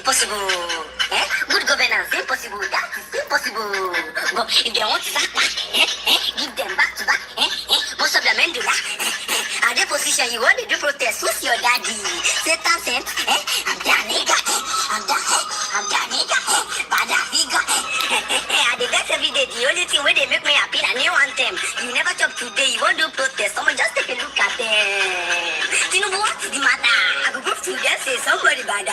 impossible. Good governance, impossible. That is impossible. But if they want to sack back, give them back to back. Most of them do that. At the position you want to do protest, who's your daddy? Satan said, I'm that nigga. I'm that nigga. Bada figure. I did that every day. The only thing where they make me happy and they want them. You never talk today, you want to do protest. Someone just take a look at them. You know what is the matter? I go to them, say somebody bad,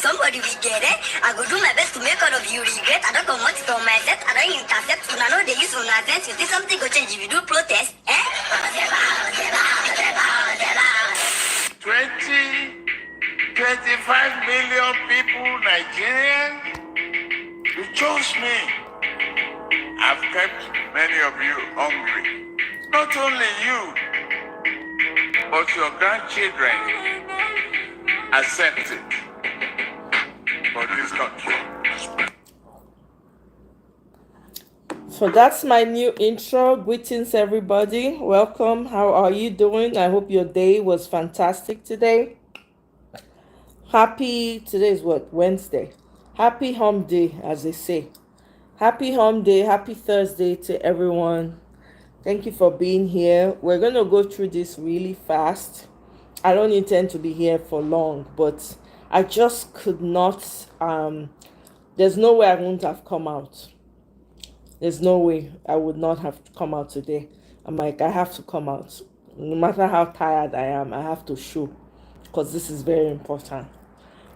somebody will get it. I go do my best to make all of you regret. I don't come much from my set. I don't intercept. When I know they use on my sense, you think something go change if you do protest, 25 million people, Nigerians, you chose me. I've kept many of you hungry. Not only you, but your grandchildren accepted for this country. So that's my new intro. Greetings, everybody. Welcome. How are you doing? I hope your day was fantastic today. Today is what? Wednesday. Happy home day, as they say. Happy home day. Happy Thursday to everyone. Thank you for being here. We're going to go through this really fast. I don't intend to be here for long, but I just could not. There's no way I wouldn't have come out. There's no way I would not have come out today. I'm like, I have to come out. No matter how tired I am, I have to show, because this is very important.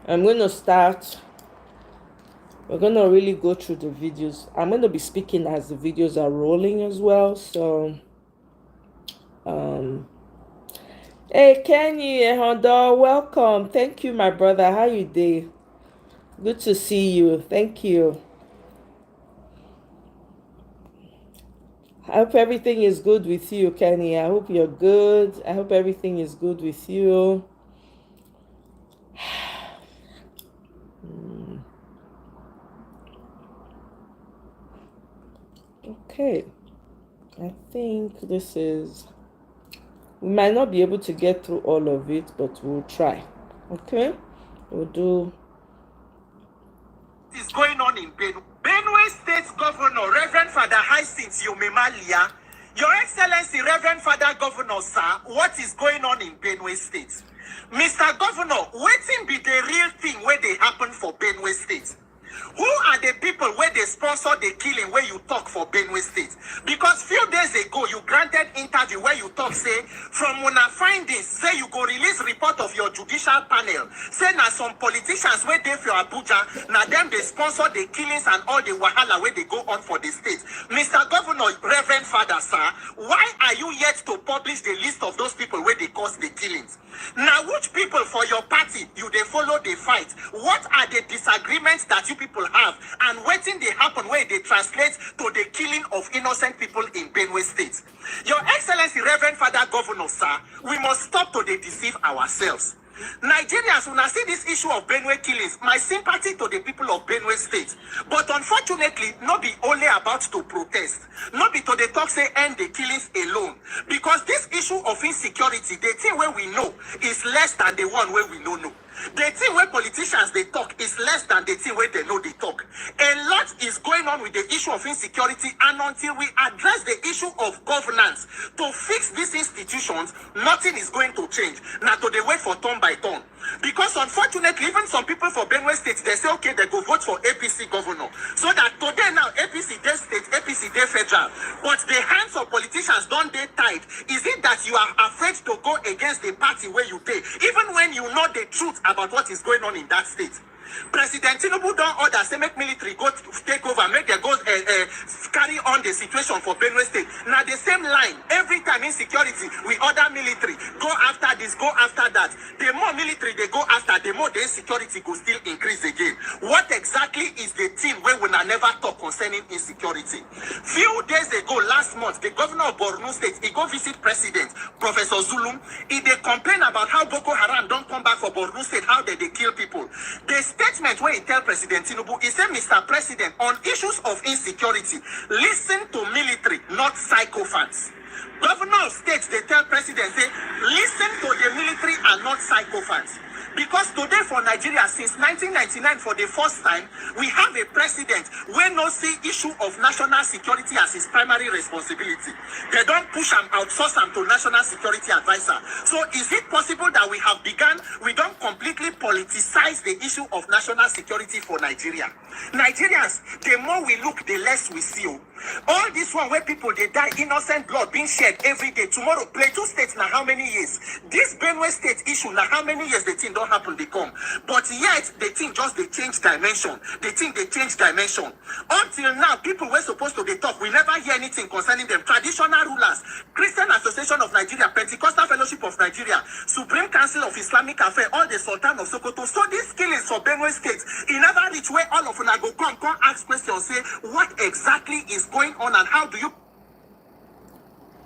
I'm going to start. We're going to really go through the videos. I'm going to be speaking as the videos are rolling as well. So, hey, Kenny, Honda, welcome. Thank you, my brother. How you doing? Good to see you. Thank you. I hope everything is good with you, Kenny. I hope you're good. I hope everything is good with you. Okay. I think this is... We might not be able to get through all of it, but we'll try. Okay? We'll do... What is going on in Benue? Benue State Governor, Reverend Father Hyacinth Yomemalia, Your Excellency, Reverend Father Governor, sir, what is going on in Benue State? Mr. Governor, waiting be the real thing where they happen for Benue State. Who are the people where they sponsor the killing where you talk for Benue State? Because few days ago, you granted interview where you talk, say, from when I find this, say you go release report of your judicial panel. Say now some politicians where they for Abuja, now them they sponsor the killings and all the wahala where they go on for the state. Mr. Governor, Reverend Father, sir, why are you yet to publish the list of those people where they cause the killings? Now, which people for your party you they follow the fight? What are the disagreements that you people have, and waiting they happen where they translate to the killing of innocent people in Benue State? Your Excellency, Reverend Father Governor, sir, we must stop to deceive ourselves. Nigerians, when I see this issue of Benue killings, my sympathy to the people of Benue State. But unfortunately, not be only about to protest, not be to the talk say end the killings alone. Because this issue of insecurity, the thing where we know is less than the one where we don't know. The thing where politicians they talk is less than the thing where they know they talk. A lot is going on with the issue of insecurity, and until we address the issue of governance to fix these institutions, nothing is going to change. Now to the wait for turn by turn. Because unfortunately, even some people for Benue State, they say, okay, they go vote for APC governor. So that today now, APC day state, APC day federal. But the hands of politicians don't they tied. Is it that you are afraid to go against the party where you pay, even when you know the truth about what is going on in that state? President Tinubu don't order, say make military go take over, make them go carry on the situation for Benue State. Now the same line, every time insecurity, we order military, go after this, go after that. The more military they go after, the more the insecurity will still increase again. What exactly is the thing where we never talk concerning insecurity? Few days ago, last month, the governor of Borno State, he go visit President Professor Zulum. He they complain about how Boko Haram don't come back for Borno State, how they kill people. The statement where he tell President Tinubu, he said, Mr. President, on issues of insecurity, listen to military, not psychopaths. Governor of states, they tell President, say, listen to the military and not psychopaths. Because today for Nigeria, since 1999, for the first time, we have a president where no see issue of national security as his primary responsibility. They don't push and outsource him to national security advisor. So is it possible that we don't completely politicize the issue of national security for Nigeria? Nigerians, the more we look, the less we see. All this one where people they die, innocent blood being shed every day. Tomorrow, Plateau State now how many years? This Benue State issue now how many years the thing don't happen they come. But yet the thing just they change dimension. The thing they change dimension. Until now, people were supposed to be talk. We never hear anything concerning them. Traditional rulers, Christian Association of Nigeria, Pentecostal Fellowship of Nigeria, Supreme Council of Islamic Affairs, all the Sultan of Sokoto. So these killings for Benue State, in never reach where all of them go come ask questions, say what exactly is going on and how do you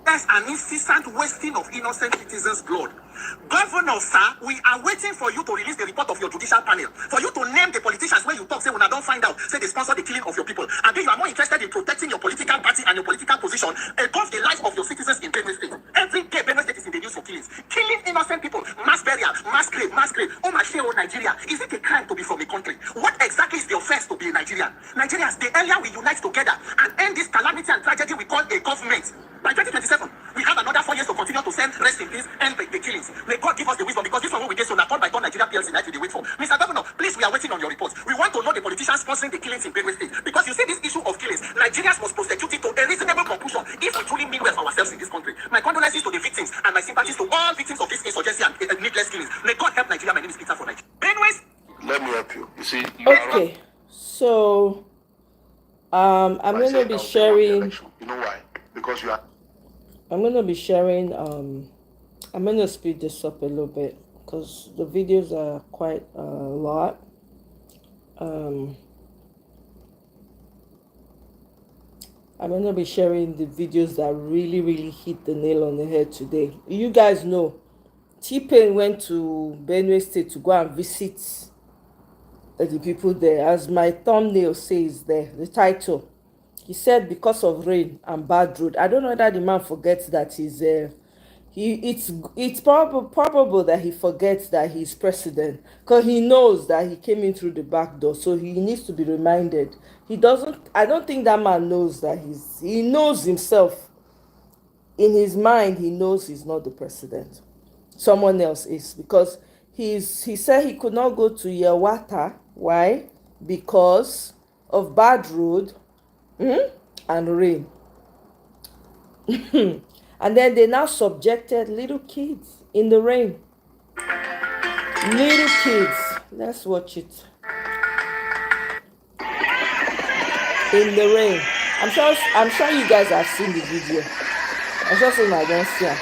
there's an incessant wasting of innocent citizens' blood. Governor, sir, we are waiting for you to release the report of your judicial panel. For you to name the politicians where you talk, say, when I don't find out, say they sponsor the killing of your people. And then you are more interested in protecting your political party and your political position above the life of your citizens in Benue State. Every day, Benue State is in the news for killings. Killing innocent people, mass burial, mass grave, mass grave. Oh, my share, Nigeria. Is it a crime to be from a country? What exactly is the offense to be a Nigerian? Nigerians, the earlier we unite together and end this calamity and tragedy we call a government, by 2027, we have another 4 years to continue to send rest in peace and the killings. May God give us the wisdom, because this one we did so now called by God Nigeria PLC that we wait for. Mr. Governor, please, we are waiting on your reports. We want to know the politicians sponsoring the killings in Benue State, because you see this issue of killings, Nigerians must prosecute it to a reasonable conclusion if we truly mean well for ourselves in this country. My condolences to the victims and my sympathies to all victims of this insurgency and needless killings. May God help Nigeria. My name is Peter for Nigeria. Benue. Let me help you. You see, Okay, so I'm going to be sharing. You know why? Because you are. I'm going to be sharing. I'm going to speed this up a little bit because the videos are quite a lot. I'm going to be sharing the videos that really hit the nail on the head today. You guys know Tpain went to Benue State to go and visit the people there. As my thumbnail says there, the title, he said because of rain and bad road. I don't know whether the man forgets that it's probable that he forgets that he's president, because he knows that he came in through the back door, so he needs to be reminded. I don't think that man knows that he knows himself. In his mind, he knows he's not the president. Someone else is, because he said he could not go to Yelwata. Why? Because of bad road and rain. And then they now subjected little kids in the rain. Little kids. Let's watch it. In the rain. I'm sure you guys have seen the video. I'm just saying I don't see it.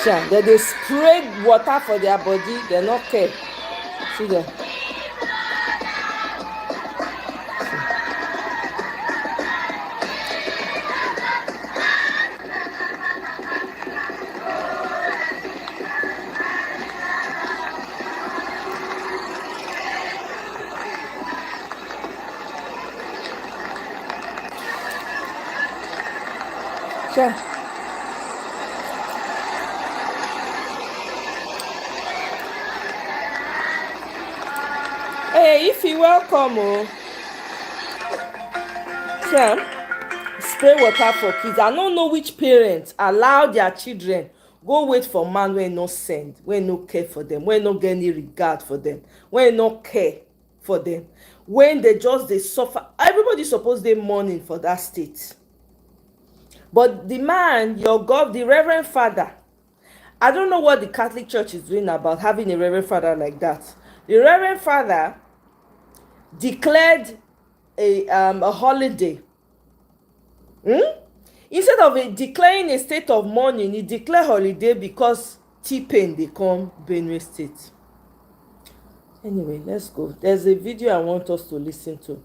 Sure. Then they sprayed water for their body. They're not care. See there. Sure. Hey, if you welcome, sure. Spray water for kids. I don't know which parents allow their children go wait for man when no send, when no care for them, when no get any regard for them, when no care for them, when they suffer. Everybody supposed they mourning for that state. But the man, the Reverend Father, I don't know what the Catholic Church is doing about having a Reverend Father like that. The Reverend Father declared a holiday. Instead of declaring a state of mourning, he declared holiday because Tpain they come Benue State. Anyway, let's go. There's a video I want us to listen to.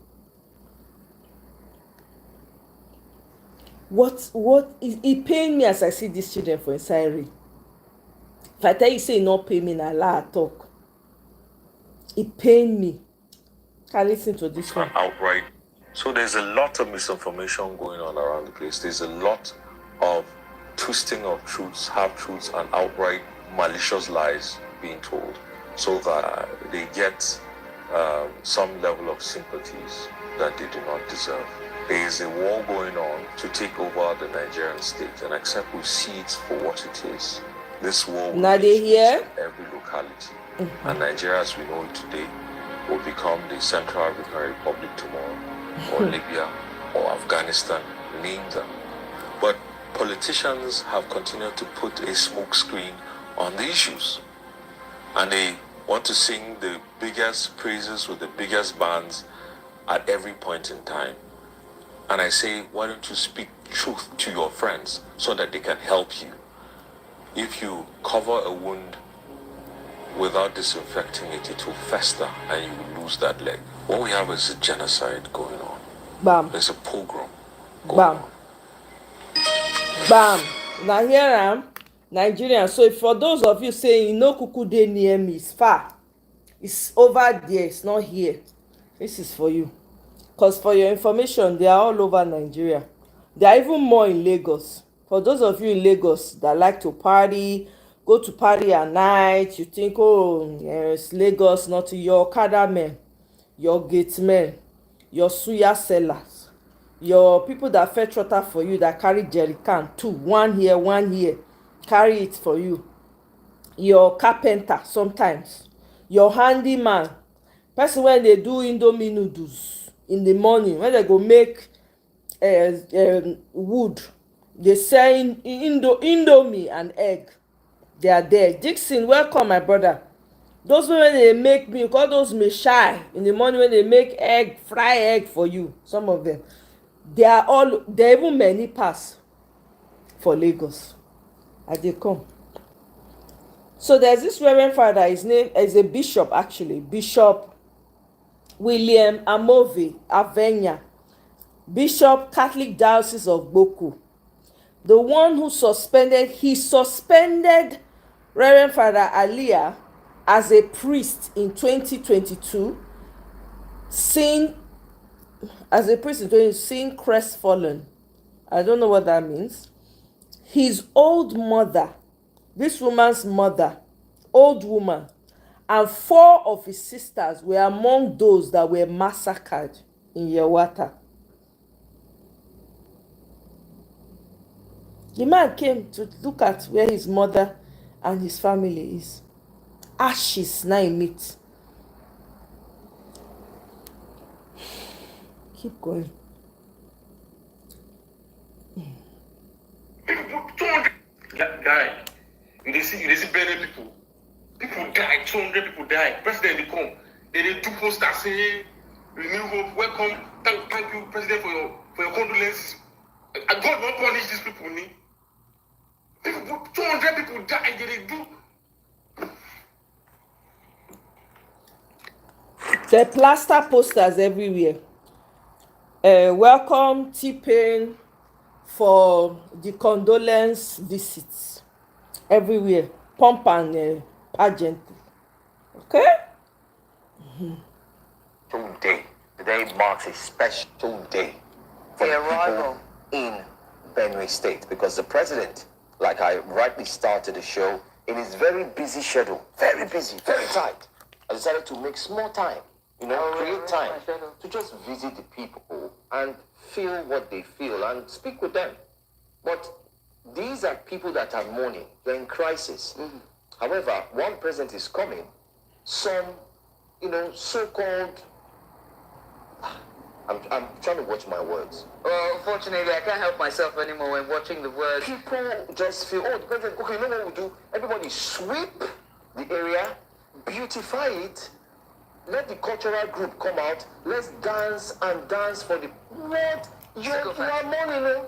It pain me as I see these children for inside rain. If I tell you say not pay me, na lie talk. It pain me. Can listen to this one. Outright. So there's a lot of misinformation going on around the place. There's a lot of twisting of truths, half truths, and outright malicious lies being told so that they get some level of sympathies that they do not deserve. There is a war going on to take over the Nigerian state, and except we see it for what it is, this war will Now they reach hear? into every locality. And Nigeria, as we know it today, will become the Central African Republic tomorrow, or Libya, or Afghanistan, name them. But politicians have continued to put a smoke screen on the issues. And they want to sing the biggest praises with the biggest bands at every point in time. And I say, why don't you speak truth to your friends so that they can help you? If you cover a wound without disinfecting it, it will fester and you will lose that leg. What we have is a genocide going on. Bam. There's a pogrom going Bam. on. Bam. Now here I am, Nigerian. So for those of you saying, you know, Kuku dey near me, it's far. It's over there, it's not here. This is for you. Because for your information, they are all over Nigeria. They are even more in Lagos. For those of you in Lagos that like to party, go to party at night, you think, oh, yes, Lagos, not your Okada men, your gate men, your suya sellers, your people that fetch water for you, that carry jerry can, two, one here, carry it for you. Your carpenter sometimes, your handyman, person when they do indomie noodles in the morning, when they go make wood, they sell indomie and egg. They are there. Dixon, welcome, my brother. Those when they make milk, all those may shy in the morning when they make egg, fry egg for you. Some of them, they even many pass for Lagos as they come. So there's this Reverend Father. His name is a bishop, actually, Bishop William Amoye Avenya, Bishop, Catholic Diocese of Boku. The one who suspended Reverend Father Aliyah as a priest in 2022, seen crestfallen. I don't know what that means. His old mother, this woman's mother, old woman, and 4 of his sisters were among those that were massacred in Yelwata. The man came to look at where his mother and his family is. Ashes now in meat. Keep going. Die. You see many people. People die. 200 people die. President they come. They do posters saying, "Renew hope. Welcome. Thank you, President, for your condolences." And God won't punish these people. 200 people die. They do. They plaster posters everywhere. Welcome Tpain for the condolence visits everywhere. Pomp and pageant. Okay? Today marks a special day for the people in Benue State, because the president, like I rightly started the show, in his very busy schedule, very busy, very tight, I decided to make small time, create time to just visit the people and feel what they feel and speak with them. But these are people that are mourning, they're in crisis. However, one president is coming, some, so-called, I'm trying to watch my words. Well, unfortunately, I can't help myself anymore when watching the words. People just feel, oh, the president, okay, you know what we do? Everybody sweep the area, beautify it, let the cultural group come out, let's dance and dance for the... What? You are mourning,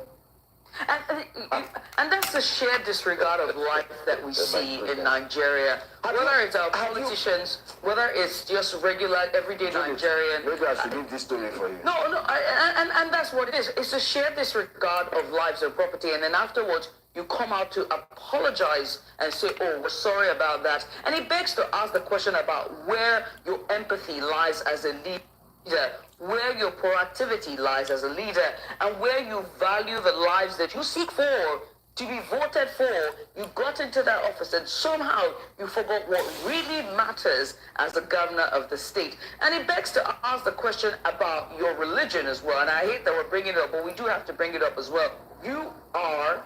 And that's the sheer disregard of life that we see in Nigeria. Whether it's our politicians, whether it's just regular, everyday Nigerian. Maybe I should leave this story for you. No, and that's what it is. It's a sheer disregard of lives and property, and then afterwards you come out to apologize and say, oh, we're sorry about that. And it begs to ask the question about where your empathy lies as a leader, where your proactivity lies as a leader, and where you value the lives that you seek for to be voted for, you got into that office and somehow you forgot what really matters as the governor of the state. And it begs to ask the question about your religion as well. And I hate that we're bringing it up, but we do have to bring it up as well. You are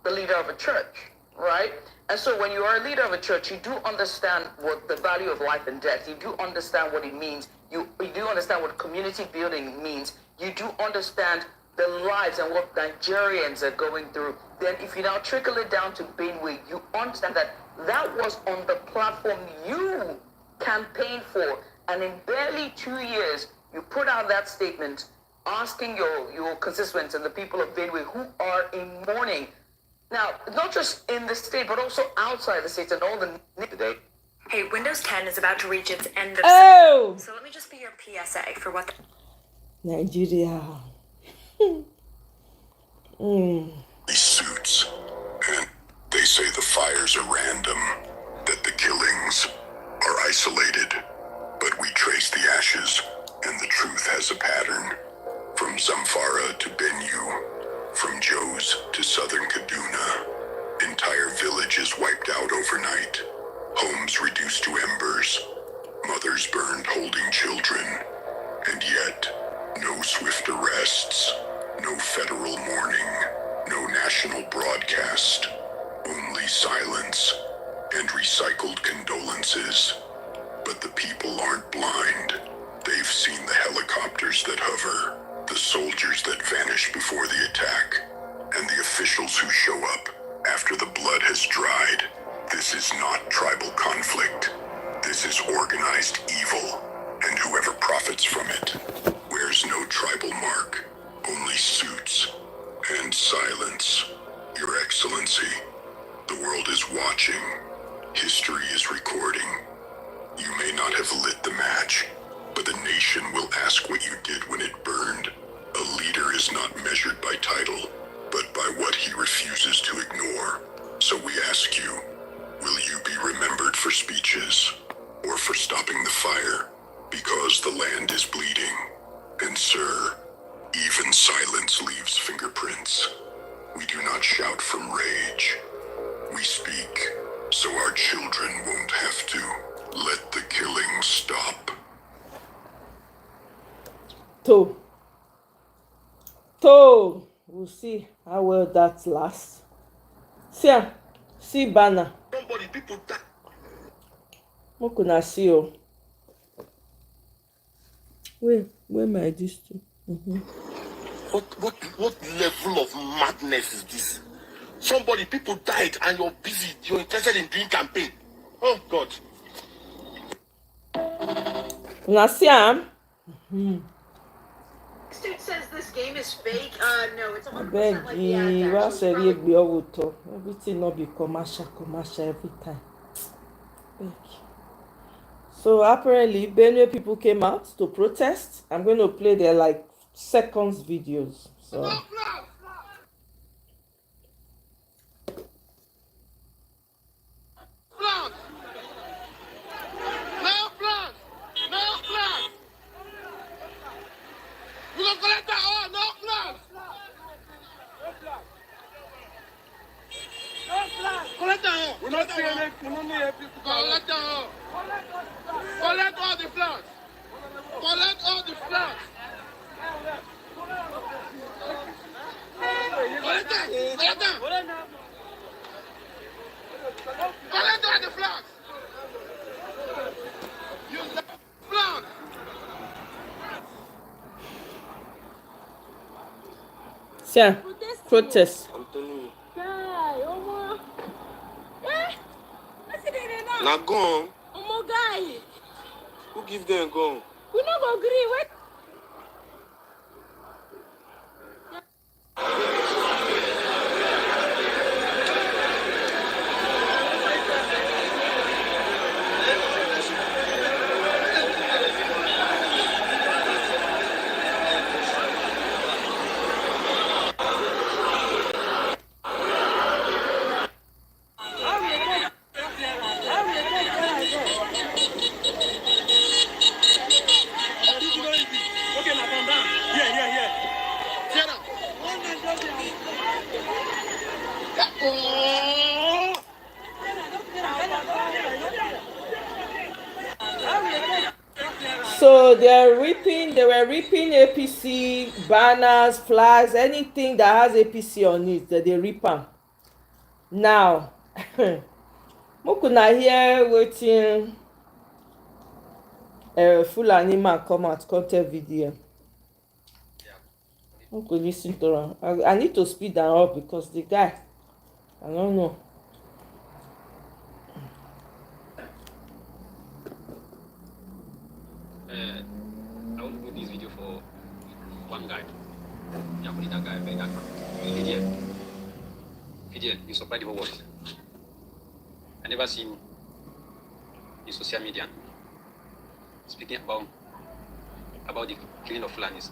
the leader of a church, right? And so when you are a leader of a church, you do understand what the value of life and death. You do understand what it means. You do understand what community building means. You do understand the lives and what Nigerians are going through. Then if you now trickle it down to Benue, you understand that that was on the platform you campaigned for. And in barely 2 years, you put out that statement asking your constituents and the people of Benue who are in mourning. Now, not just in the state, but also outside the state and all the today. Hey, Windows 10 is about to reach its end of so let me just be your PSA for what Nigeria. These suits, and they say the fires are random, that the killings are isolated, but we trace the ashes, and the truth has a pattern. From Zamfara to Benue, from Jos to southern Kaduna, entire villages wiped out overnight, homes reduced to embers, mothers burned holding children, and yet, no swift arrests, no federal mourning, no national broadcast, only silence and recycled condolences. But the people aren't blind. They've seen the helicopters that hover, the soldiers that vanish before the attack, and the officials who show up after the blood has dried. This is not tribal conflict. This is organized evil, and whoever profits from it wears no tribal mark, only suits and silence. Your Excellency, the world is watching. History is recording. You may not have lit the match, but the nation will ask what you did when it burned. A leader is not measured by title, but by what he refuses to ignore. So we ask you, will you be remembered for speeches or for stopping the fire? Because the land is bleeding. And sir, even silence leaves fingerprints. We do not shout from rage. We speak so our children won't have to. Let the killing stop. We'll see how well that lasts. See banner. Somebody, people die. Mokuna see you. Where my this to? What level of madness is this? Somebody, people died and you're busy. You're interested in doing campaign. Oh God. Una see am? Dude says this game is fake. No, it's 100% Beg like the ad. you, Actually, say probably- be over. Everything not be commercial every time. Beg. So apparently, Benue people came out to protest. I'm going to play their seconds videos. So. We're not seeing it. Collect all the flags. Collect all the flags. Collect all the flags. Use the flag. Yeah, protest. I'm telling you. Guy, Omo. What's it now? Now go on. Omo guy. Who give them go? We no go agree. Wait. So they were ripping APC banners, flags, anything that has APC on it, that they rip am. Now, make una hear wetin Fulani man come out come tell video. Make we lis ten to am. I need to speed am up because the guy, I don't know. I want to do this video for one guy. Yeah, put that guy, very that man. Idiot, you supply the whole world. I never seen in social media speaking about the killing of Fulanis.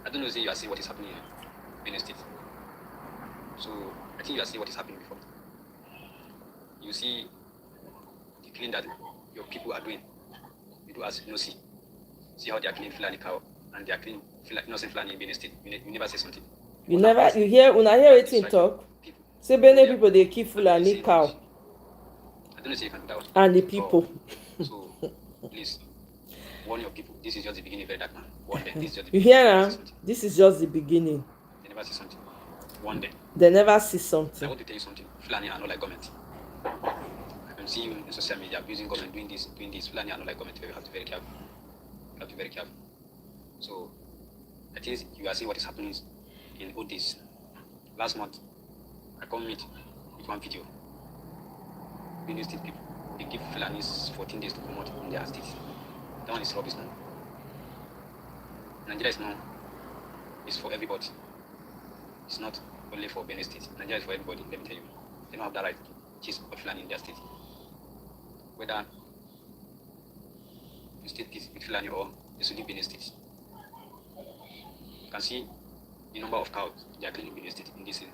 I don't know if you are seeing what is happening in Benin State. So I think you are seeing what is happening before. You see the killing that your people are doing. You do as no see. See how they are killing Fulani cow and they are killing innocent Fulani in Benin State. You never say something. You never, you hear, when I hear wetin talk, say Benin people they kill Fulani cow. I don't know if you can do that one. And the people. So please warn your people. This is just the beginning, very dark man. One day, this is just the You beginning. hear now? This is just the beginning. They never see something. One day. They never see I something. want to tell you something. Fulani are not like government. I can see you in social media abusing government, doing this. Fulani are not like government. You have to be very careful. You have to be very careful. So I think you are seeing what is happening in old days. Last month, I come meet with one video. Benin State people, they give Fulanis 14 days to come out in their state. That one is rubbish now. Nigeria is now, it's for everybody. It's not only for Benin State. Nigeria is for everybody, let me tell you. They don't have that right to chase a Fulani in their state. Whether you stay peace with Fulani or you should leave Benin State. You can see the number of cows they are killing in Benin State in this season.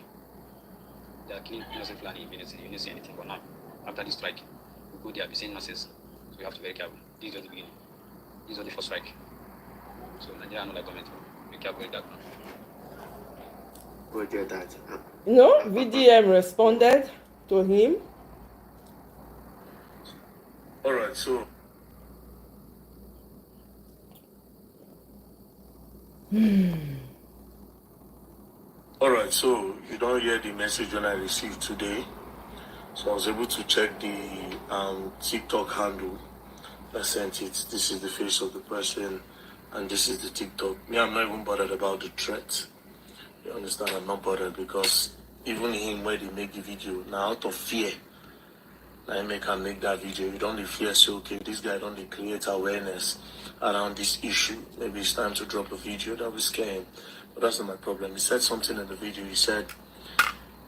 They are killing innocent Fulani in Benin State. You didn't see anything, but now, after this strike, we go there, be saying nonsense. So you have to be very careful. This is just the beginning. This is the first strike. So Nigeria not like government. Be careful with that. Go get that. You know, VDM responded to him. Alright, so Alright, so you don't hear the message when I received today. So I was able to check the TikTok handle that sent it. This is the face of the person and this is the TikTok. Me, I'm not even bothered about the threat. You understand? I'm not bothered because even him where they make the video, now out of fear, I make that video. You don't fear, so okay, this guy don't create awareness around this issue. Maybe it's time to drop a video that will scare him. But that's not my problem. He said something in the video. He said,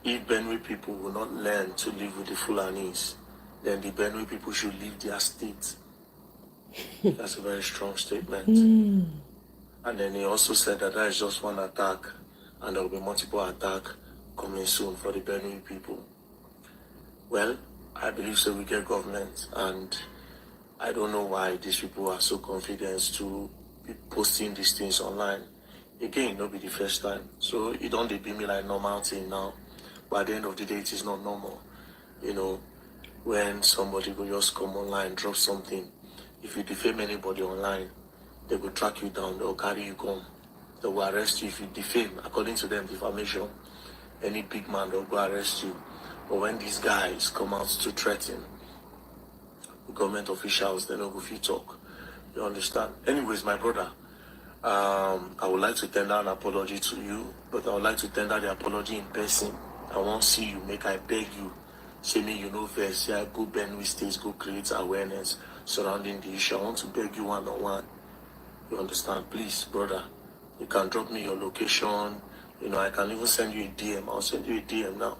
if Benue people will not learn to live with the Fulanis, then the Benue people should leave their state. That's a very strong statement. And then he also said that is just one attack, and there will be multiple attacks coming soon for the Benue people. Well, I believe so. We get government, and I don't know why these people are so confident to be posting these things online. Again, it'll be the first time. So it don't be me like normal thing now. But at the end of the day, it is not normal. You know, when somebody will just come online, drop something. If you defame anybody online, they will track you down, they'll carry you home. They will arrest you if you defame. According to them, defamation, any big man, they'll go arrest you. But when these guys come out to threaten government officials, they don't go fit talk. You understand? Anyways, my brother, I would like to tender an apology to you, but I would like to tender the apology in person. I won't see you, make I beg you. Say me, you know, first, yeah, go Benue State, go create awareness surrounding the issue. I want to beg you one-on-one. You understand? Please, brother, you can drop me your location. You know, I can even send you a DM. I'll send you a DM now.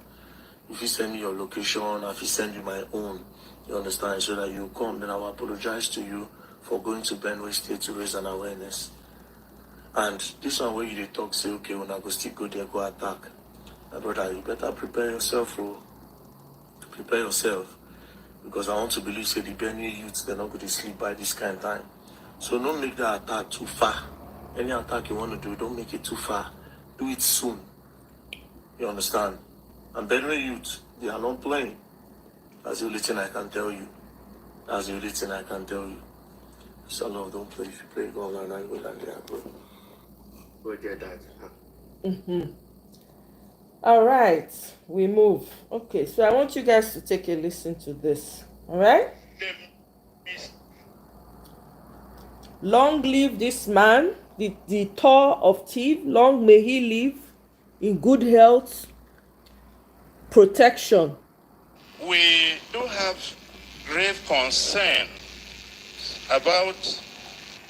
If you send me your location, if you send you my own, you understand, so that you come, then I will apologize to you for going to Benue State to raise an awareness. And this one where you talk, say, okay, when I go still go there, go attack. My brother, you better prepare yourself, bro. Prepare yourself. Because I want to believe, say, the Benue youths, they're not going to sleep by this kind of time. So don't make that attack too far. Any attack you want to do, don't make it too far. Do it soon. You understand? And Benue youth, they are not playing. That's the only thing I can tell you. That's the only thing I can tell you. So no, don't play. If you play, go online and go down there, bro. Go get that. All right, we move. Okay, so I want you guys to take a listen to this. All right? Long live this man, the Tor of Tiv. Long may he live in good health, protection. We do have grave concern about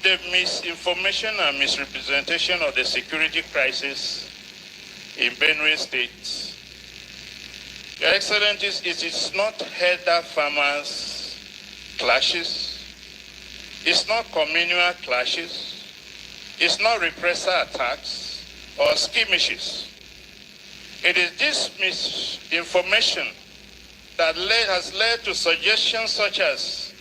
the misinformation and misrepresentation of the security crisis in Benue State. Your Excellencies, it is not herder farmers clashes, it's not communal clashes, it's not repressor attacks or skirmishes. It is this misinformation that has led to suggestions such as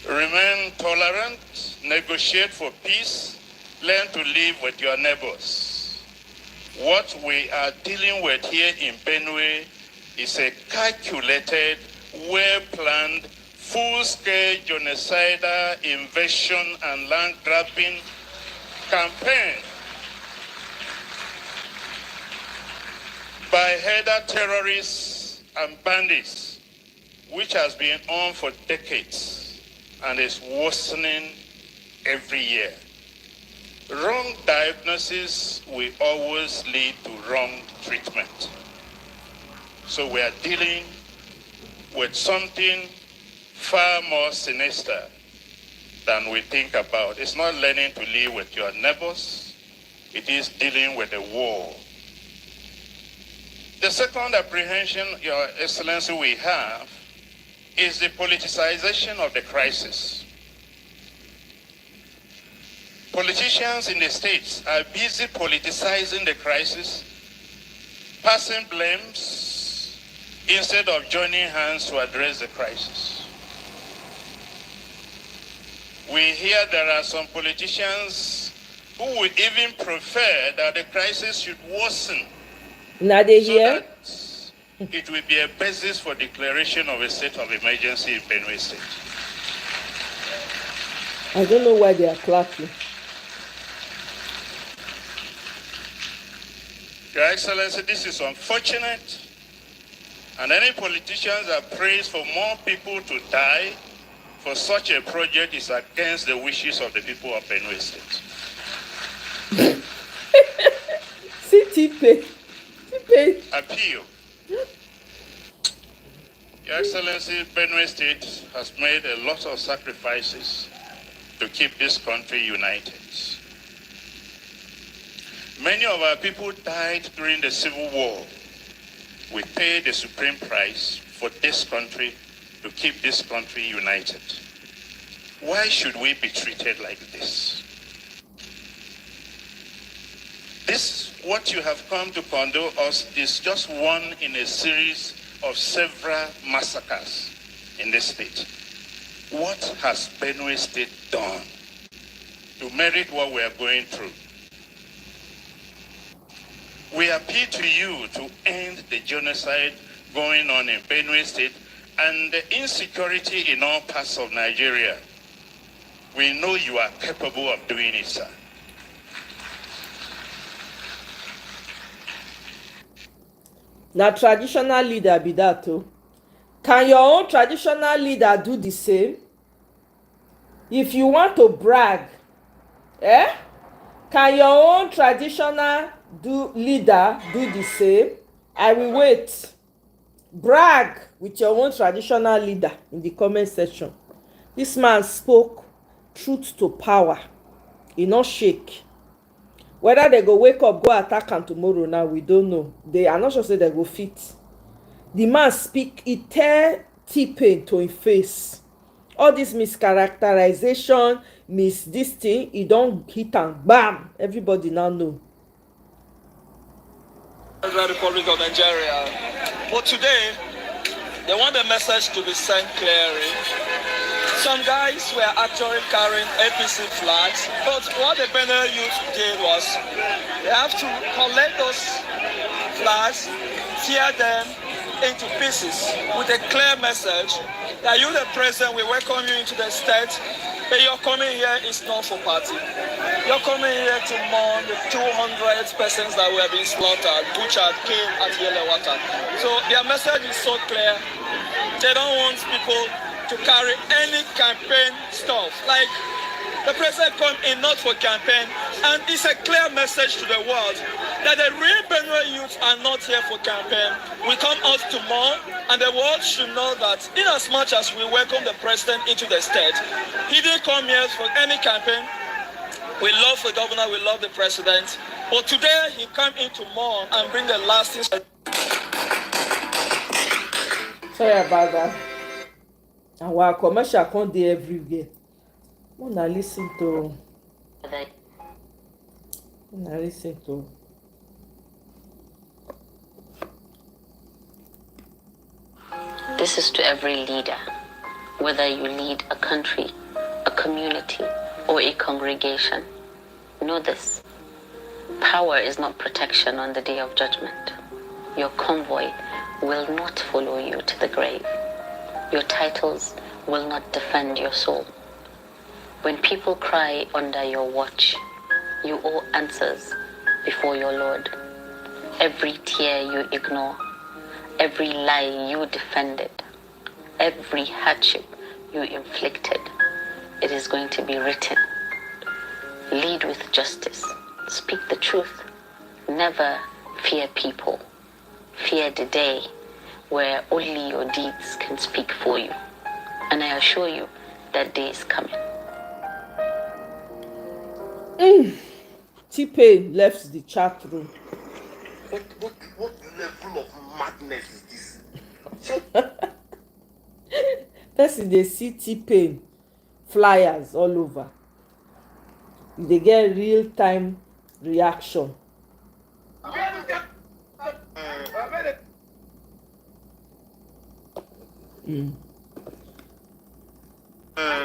remain tolerant, negotiate for peace, learn to live with your neighbors. What we are dealing with here in Benue is a calculated, well-planned, full-scale genocidal invasion and land-grabbing campaign by herder terrorists and bandits, which has been on for decades and is worsening every year. Wrong diagnosis will always lead to wrong treatment. So we are dealing with something far more sinister than we think about. It's not learning to live with your neighbors. It is dealing with a war. The second apprehension, Your Excellency, we have is the politicization of the crisis. Politicians in the states are busy politicizing the crisis, passing blames instead of joining hands to address the crisis. We hear there are some politicians who would even prefer that the crisis should worsen. Now they hear? That it will be a basis for declaration of a state of emergency in Benue State. I don't know why they are clapping. Your Excellency, this is unfortunate. And any politicians that prays for more people to die for such a project is against the wishes of the people of Benue State. See Tpain. Appeal. Your Excellency, Benue State has made a lot of sacrifices to keep this country united. Many of our people died during the Civil War. We paid the supreme price for this country to keep this country united. Why should we be treated like this? This, what you have come to condole us, is just one in a series of several massacres in this state. What has Benue State done to merit what we are going through? We appeal to you to end the genocide going on in Benue State and the insecurity in all parts of Nigeria. We know you are capable of doing it, sir. Now, traditional leader be that too. Can your own traditional leader do the same? If you want to brag, can your own traditional leader do the same? I will wait. Brag with your own traditional leader in the comment section. This man spoke truth to power. He not shake. Whether they go wake up, go attack am tomorrow, now we don't know. They are not sure say they go fit. The man speak, he tell Tpain to him face. All this mischaracterization, this thing, he don't hit am, bam. Everybody now know. Federal Republic of Nigeria. But today, They want the message to be sent clearly. Some guys were actually carrying APC flags, but what the Benue youth did was they have to collect those flags, tear them into pieces with a clear message that you, the president, we welcome you into the state, but your coming here is not for party. You're coming here to mourn the 200 persons that were being slaughtered, butchered, killed at Yelwata. So their message is so clear. They don't want people to carry any campaign stuff. Like, the president come in not for campaign, and it's a clear message to the world that the real Benue youth are not here for campaign. We come out to mourn, and the world should know that in as much as we welcome the president into the state, he didn't come here for any campaign. We love the governor, we love the president, but today he came in to mourn and bring the lasting. Sorry about that. Our commercial can't do everywhere. Wanna listen to. This is to every leader, whether you lead a country, a community, or a congregation. Know this: power is not protection on the day of judgment. Your convoy will not follow you to the grave. Your titles will not defend your soul. When people cry under your watch, you owe answers before your Lord. Every tear you ignore, every lie you defended, every hardship you inflicted, it is going to be written. Lead with justice. Speak the truth. Never fear people. Fear the day where only your deeds can speak for you. And I assure you, that day is coming. Tpain left the chat room. What level of madness is this? Person they see Tpain flyers all over. They get real-time reaction.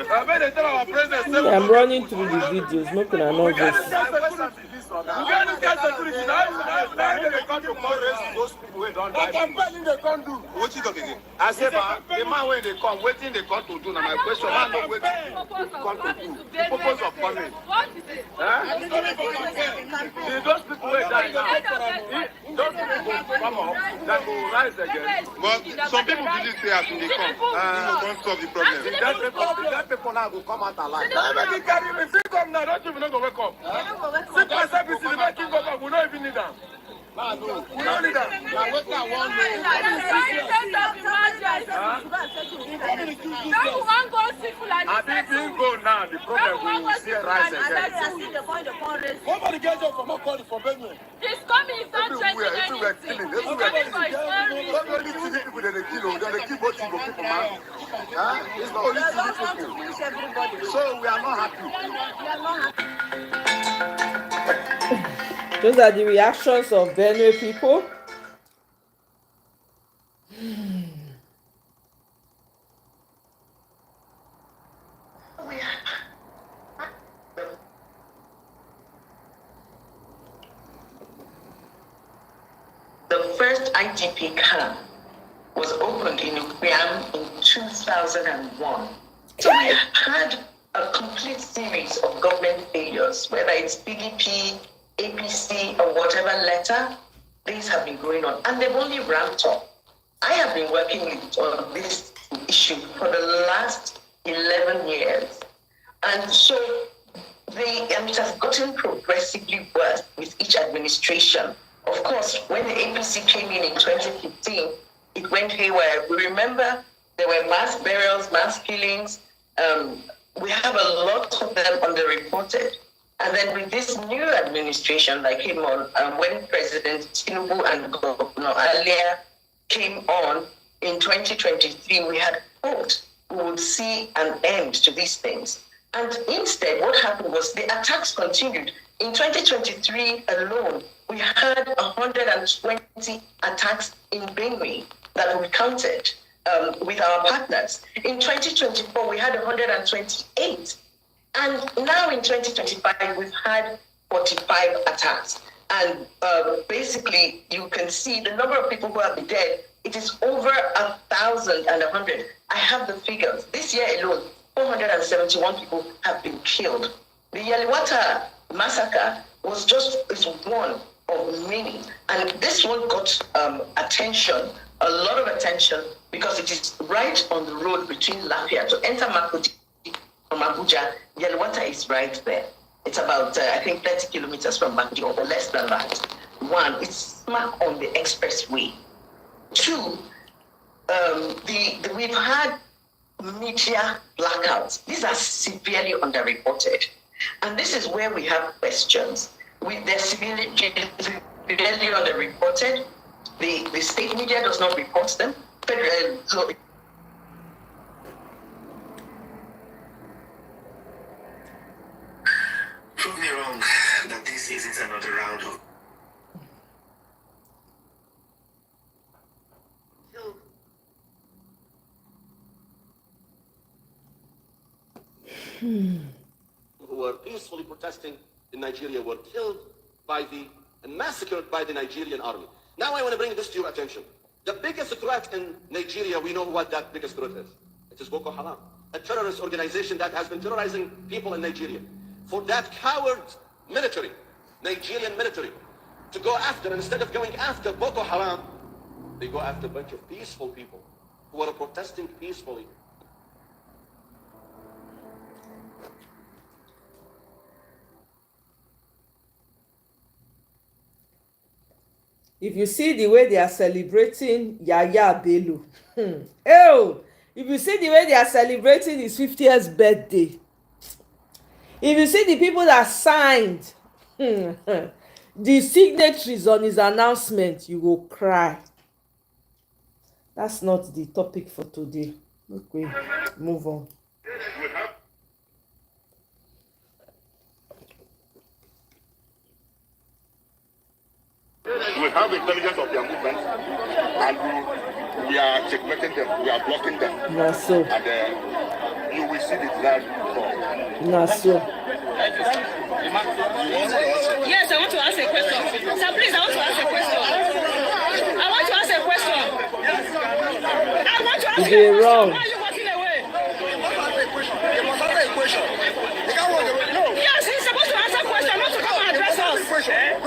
I'm running through the videos, not gonna know this. What you talking? I say, the man when they come, waiting they come to do. Now my question, man, not waiting come to do. The purpose of coming. Those people will die now. Those people come up, that will rise again. But some people believe they have to come. Don't solve the problem. That people now will come out alive. Everybody carry me, free come now. Don't even know go wake up. See myself, you see the making go up. We don't even need them. We don't need them. Now wake up one day. I think we go now. The problem will see rise again. Nobody gets up from a call for Benue. He's coming, he's not everywhere killing. Everywhere killing. Not only TV people that they kill, they kill both people, man. It's not only TV people. So we are not happy. Those are the reactions of Benue people. The first ITP camp was opened in Ukraine in 2001. So we had a complete series of government failures, whether it's PDP, APC, or whatever letter, these have been going on, and they've only ramped up. I have been working on this issue for the last 11 years, and so it has gotten progressively worse with each administration. Of course, when the APC came in 2015, it went haywire. We remember there were mass burials, mass killings. We have a lot of them underreported. And then with this new administration that came on, when President Tinubu and Governor Alia came on in 2023, we had hoped we would see an end to these things. And instead, what happened was the attacks continued. In 2023 alone, we had 120 attacks in Benue that we counted. with our partners. In 2024, we had 128. And now in 2025, we've had 45 attacks. And basically, you can see the number of people who have been dead. It is over 1,100. I have the figures. This year alone, 471 people have been killed. The Yelwata massacre is one of many. And this one got attention, a lot of attention, because it is right on the road between Lafia to enter Makurdi from Abuja. Yelwata is right there. It's about, I think, 30 kilometers from Makurdi, or less than that. One, it's smack on the expressway. Two, we've had media blackouts. These are severely underreported. And this is where we have questions. They're severely underreported. The state media does not report them. Prove me wrong that this isn't another round of. Who were peacefully protesting in Nigeria were killed and massacred by the Nigerian army. Now I want to bring this to your attention. The biggest threat in Nigeria, we know what that biggest threat is. It is Boko Haram, a terrorist organization that has been terrorizing people in Nigeria. For that coward military, Nigerian military, to go after, instead of going after Boko Haram, they go after a bunch of peaceful people who are protesting peacefully. If you see the way they are celebrating Yaya Bello, oh, if you see the way they are celebrating his 50th birthday, if you see the people that signed the signatories on his announcement, you will cry. That's not the topic for today. Okay, move on. We have intelligence of their movements, and we are checkmating them, we are blocking them. Nah, so. And you will see the desired result. Nah, so. Yes, I want to ask a question. Sir, please, I want to ask a question. I want to ask a question. I want to ask a question. Wrong. Why are you walking away? You must answer a question. You can't walk away. No. Yes, he's supposed to answer a question, not to come and address us. Yes,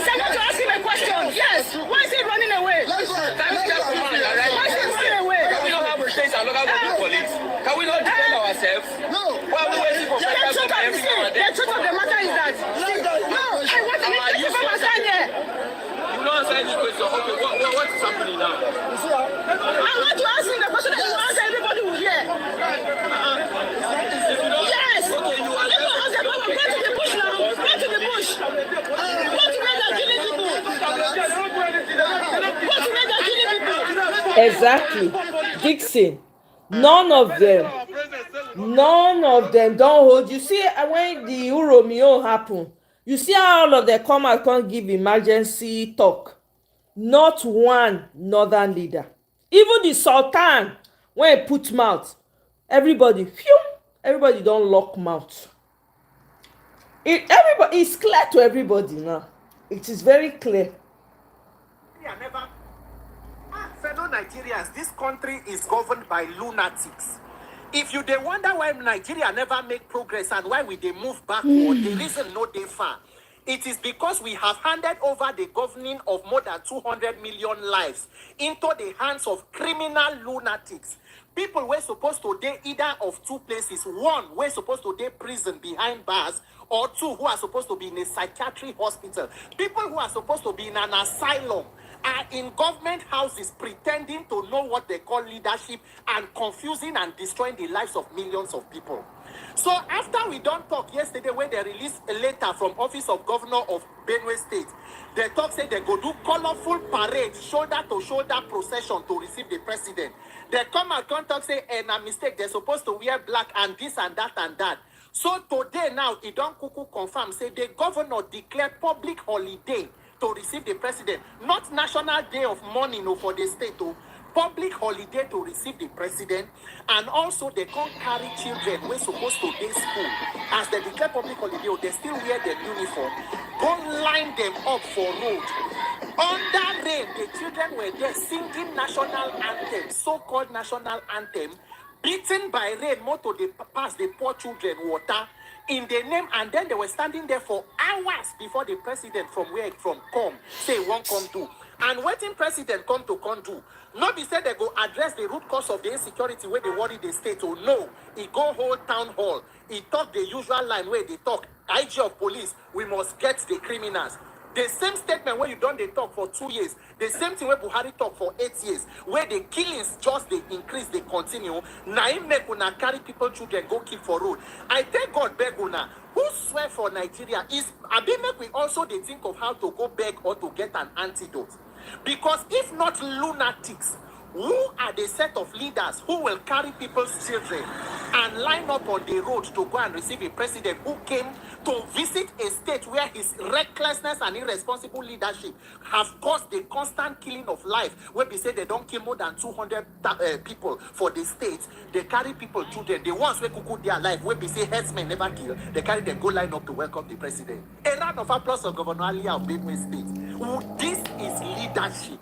I want to ask him a question. Yes. Why is he running away? Why is he running away? Can we not have a state and local government police? Can we not defend ourselves? No. Why are we waiting for federal government every now and then? The truth of the matter is that no, I want to come and stand here. You don't answer any question. Okay, what is happening now? I want to ask him the question that you answer, everybody will hear. Yes. Okay, you are go to the bush now. Go to the bush. Go to where they're killing people. Go to where they're killing people. Exactly. Dixon, none of them don't hold. You see, when the Uromio happened, you see how all of them come and can't give emergency talk. Not one northern leader. Even the Sultan, when he put mouth, everybody don't lock mouth. It's clear to everybody now. It is very clear. Fellow Nigerians, this country is governed by lunatics. If you wonder why Nigeria never make progress and why they move backward, the reason no they far. It is because we have handed over the governing of more than 200 million lives into the hands of criminal lunatics. People were supposed to be either of two places. One, we're supposed to be prison behind bars, or two, who are supposed to be in a psychiatric hospital. People who are supposed to be in an asylum are in government houses pretending to know what they call leadership and confusing and destroying the lives of millions of people. So after we don't talk yesterday when they released a letter from Office of Governor of Benue State, they talk say they go do colorful parade, shoulder to shoulder procession to receive the president. They come and talk say, a mistake, they're supposed to wear black and this and that and that. So today now, it don't cuckoo confirm, say the governor declared public holiday to receive the president, not national day of mourning for the state, public holiday to receive the president, and also they can't carry children we're supposed to day school. As they declare public holiday, they still wear their uniform, go line them up for road. Under rain, the children were there singing national anthem, so-called national anthem, beaten by rain, motor they pass the poor children water in the name, and then they were standing there for hours before the president from where it from come, say won't come do. And waiting president come to come do. Not be said they go address the root cause of the insecurity where they worry the state. Oh no, he go hold town hall. He talk the usual line where they talk. IG of police, we must get the criminals. The same statement where you done they talk for 2 years. The same thing where Buhari talk for 8 years. Where the killings just they increase, they continue. Now it make una carry people, children go kill for road. I thank God beg una. Who swear for Nigeria is abi make we also they think of how to go beg or to get an antidote. Because if not lunatics, who are the set of leaders who will carry people's children and line up on the road to go and receive a president who came to visit a state where his recklessness and irresponsible leadership have caused the constant killing of life, where they say they don't kill more than 200 people for the state. They carry people, children, the ones where cuckoo their life, where they say headsmen never kill, they carry them go line up to welcome the president. A round of applause for Governor Ali of Benue State. This is leadership.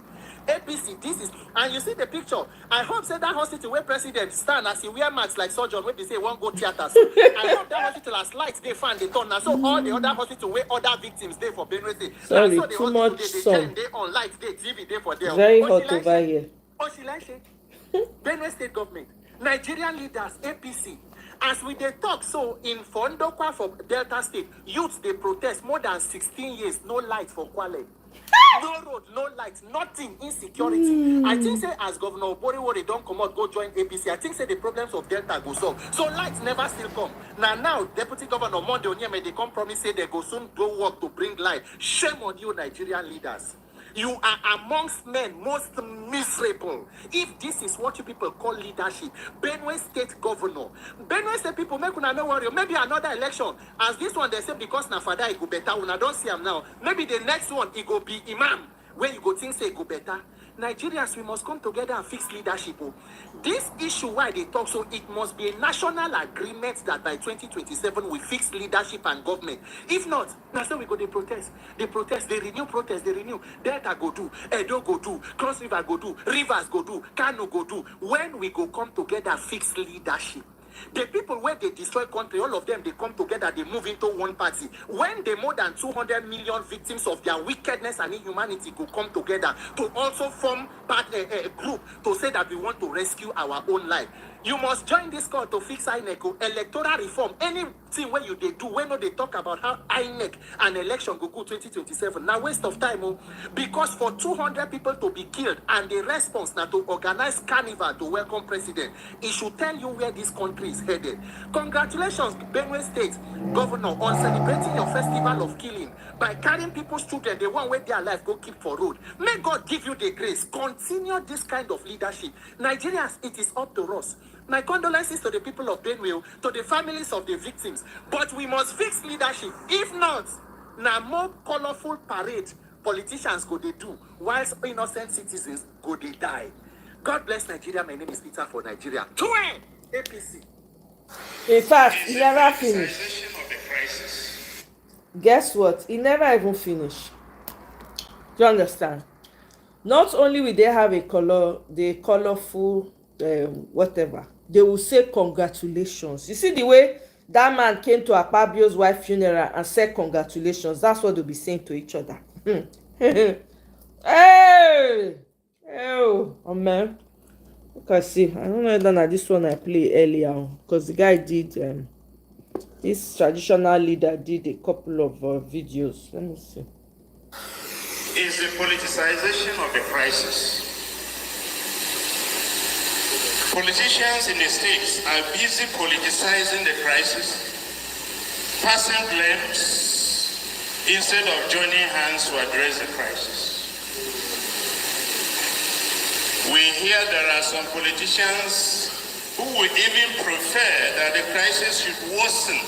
APC, this is, and you see the picture. I hope say that hospital where president stand as he wear masks like surgeon where they say won't go theater. So I hope that hospital has lights they find they turn. Now so all the other hospital where other victims they for Benue State. Sorry, so the too much sun. They on lights they TV they for there. Very hot over here. Benue State government, Nigerian leaders, APC. As we they talk, so in Fondokwa for Delta State, youths they protest more than 16 years, no light for Kwale. No road, no lights, nothing, insecurity. I think say as Governor Omoye they don't come out, go join APC. I think say the problems of Delta go solve. So lights never still come. Now Deputy Governor Monday Onyeme they come promise say they go soon go work to bring light. Shame on you, Nigerian leaders. You are amongst men most miserable. If this is what you people call leadership, Benue State Governor, Benue State people make una no worry. Maybe another election, as this one they say because na father it go better. Una don't see him now. Maybe the next one it go be imam. Where you go think say it go better. Nigerians, we must come together and fix leadership. This issue why they talk, so it must be a national agreement that by 2027 we fix leadership and government. If not, now so we go they protest, they renew protest, they renew. Delta go do, Edo go do, Cross River go do, Rivers go do, Kano go do. When we go come together, fix leadership. The people where they destroy country, all of them, they come together, they move into one party. When the more than 200 million victims of their wickedness and inhumanity go come together to also form a group to say that we want to rescue our own life. You must join this call to fix INEC, electoral reform. Anything where you they do, when they talk about how INEC and election go 2027. Now waste of time, because for 200 people to be killed and the response now to organize carnival to welcome president, it should tell you where this country is headed. Congratulations, Benue State Governor, on celebrating your festival of killing by carrying people's children, the one where their life go keep for road. May God give you the grace. Continue this kind of leadership. Nigerians, it is up to us. My condolences to the people of Benue, to the families of the victims. But we must fix leadership. If not, now more colorful parade politicians go they do, whilst innocent citizens go they die. God bless Nigeria. My name is Peter for Nigeria. Tpain, APC. In fact, he never finished. Guess what? He never even finished. Do you understand? Not only will they have a colorful whatever, they will say congratulations. You see the way that man came to Akpabio's wife's funeral and said congratulations. That's what they'll be saying to each other. Hey! Oh man. Look, I see. I don't know whether this one I played earlier because the guy did this traditional leader did a couple of videos. Let me see. Is the politicization of the crisis. Politicians in the states are busy politicizing the crisis, passing blames instead of joining hands to address the crisis. We hear there are some politicians who would even prefer that the crisis should worsen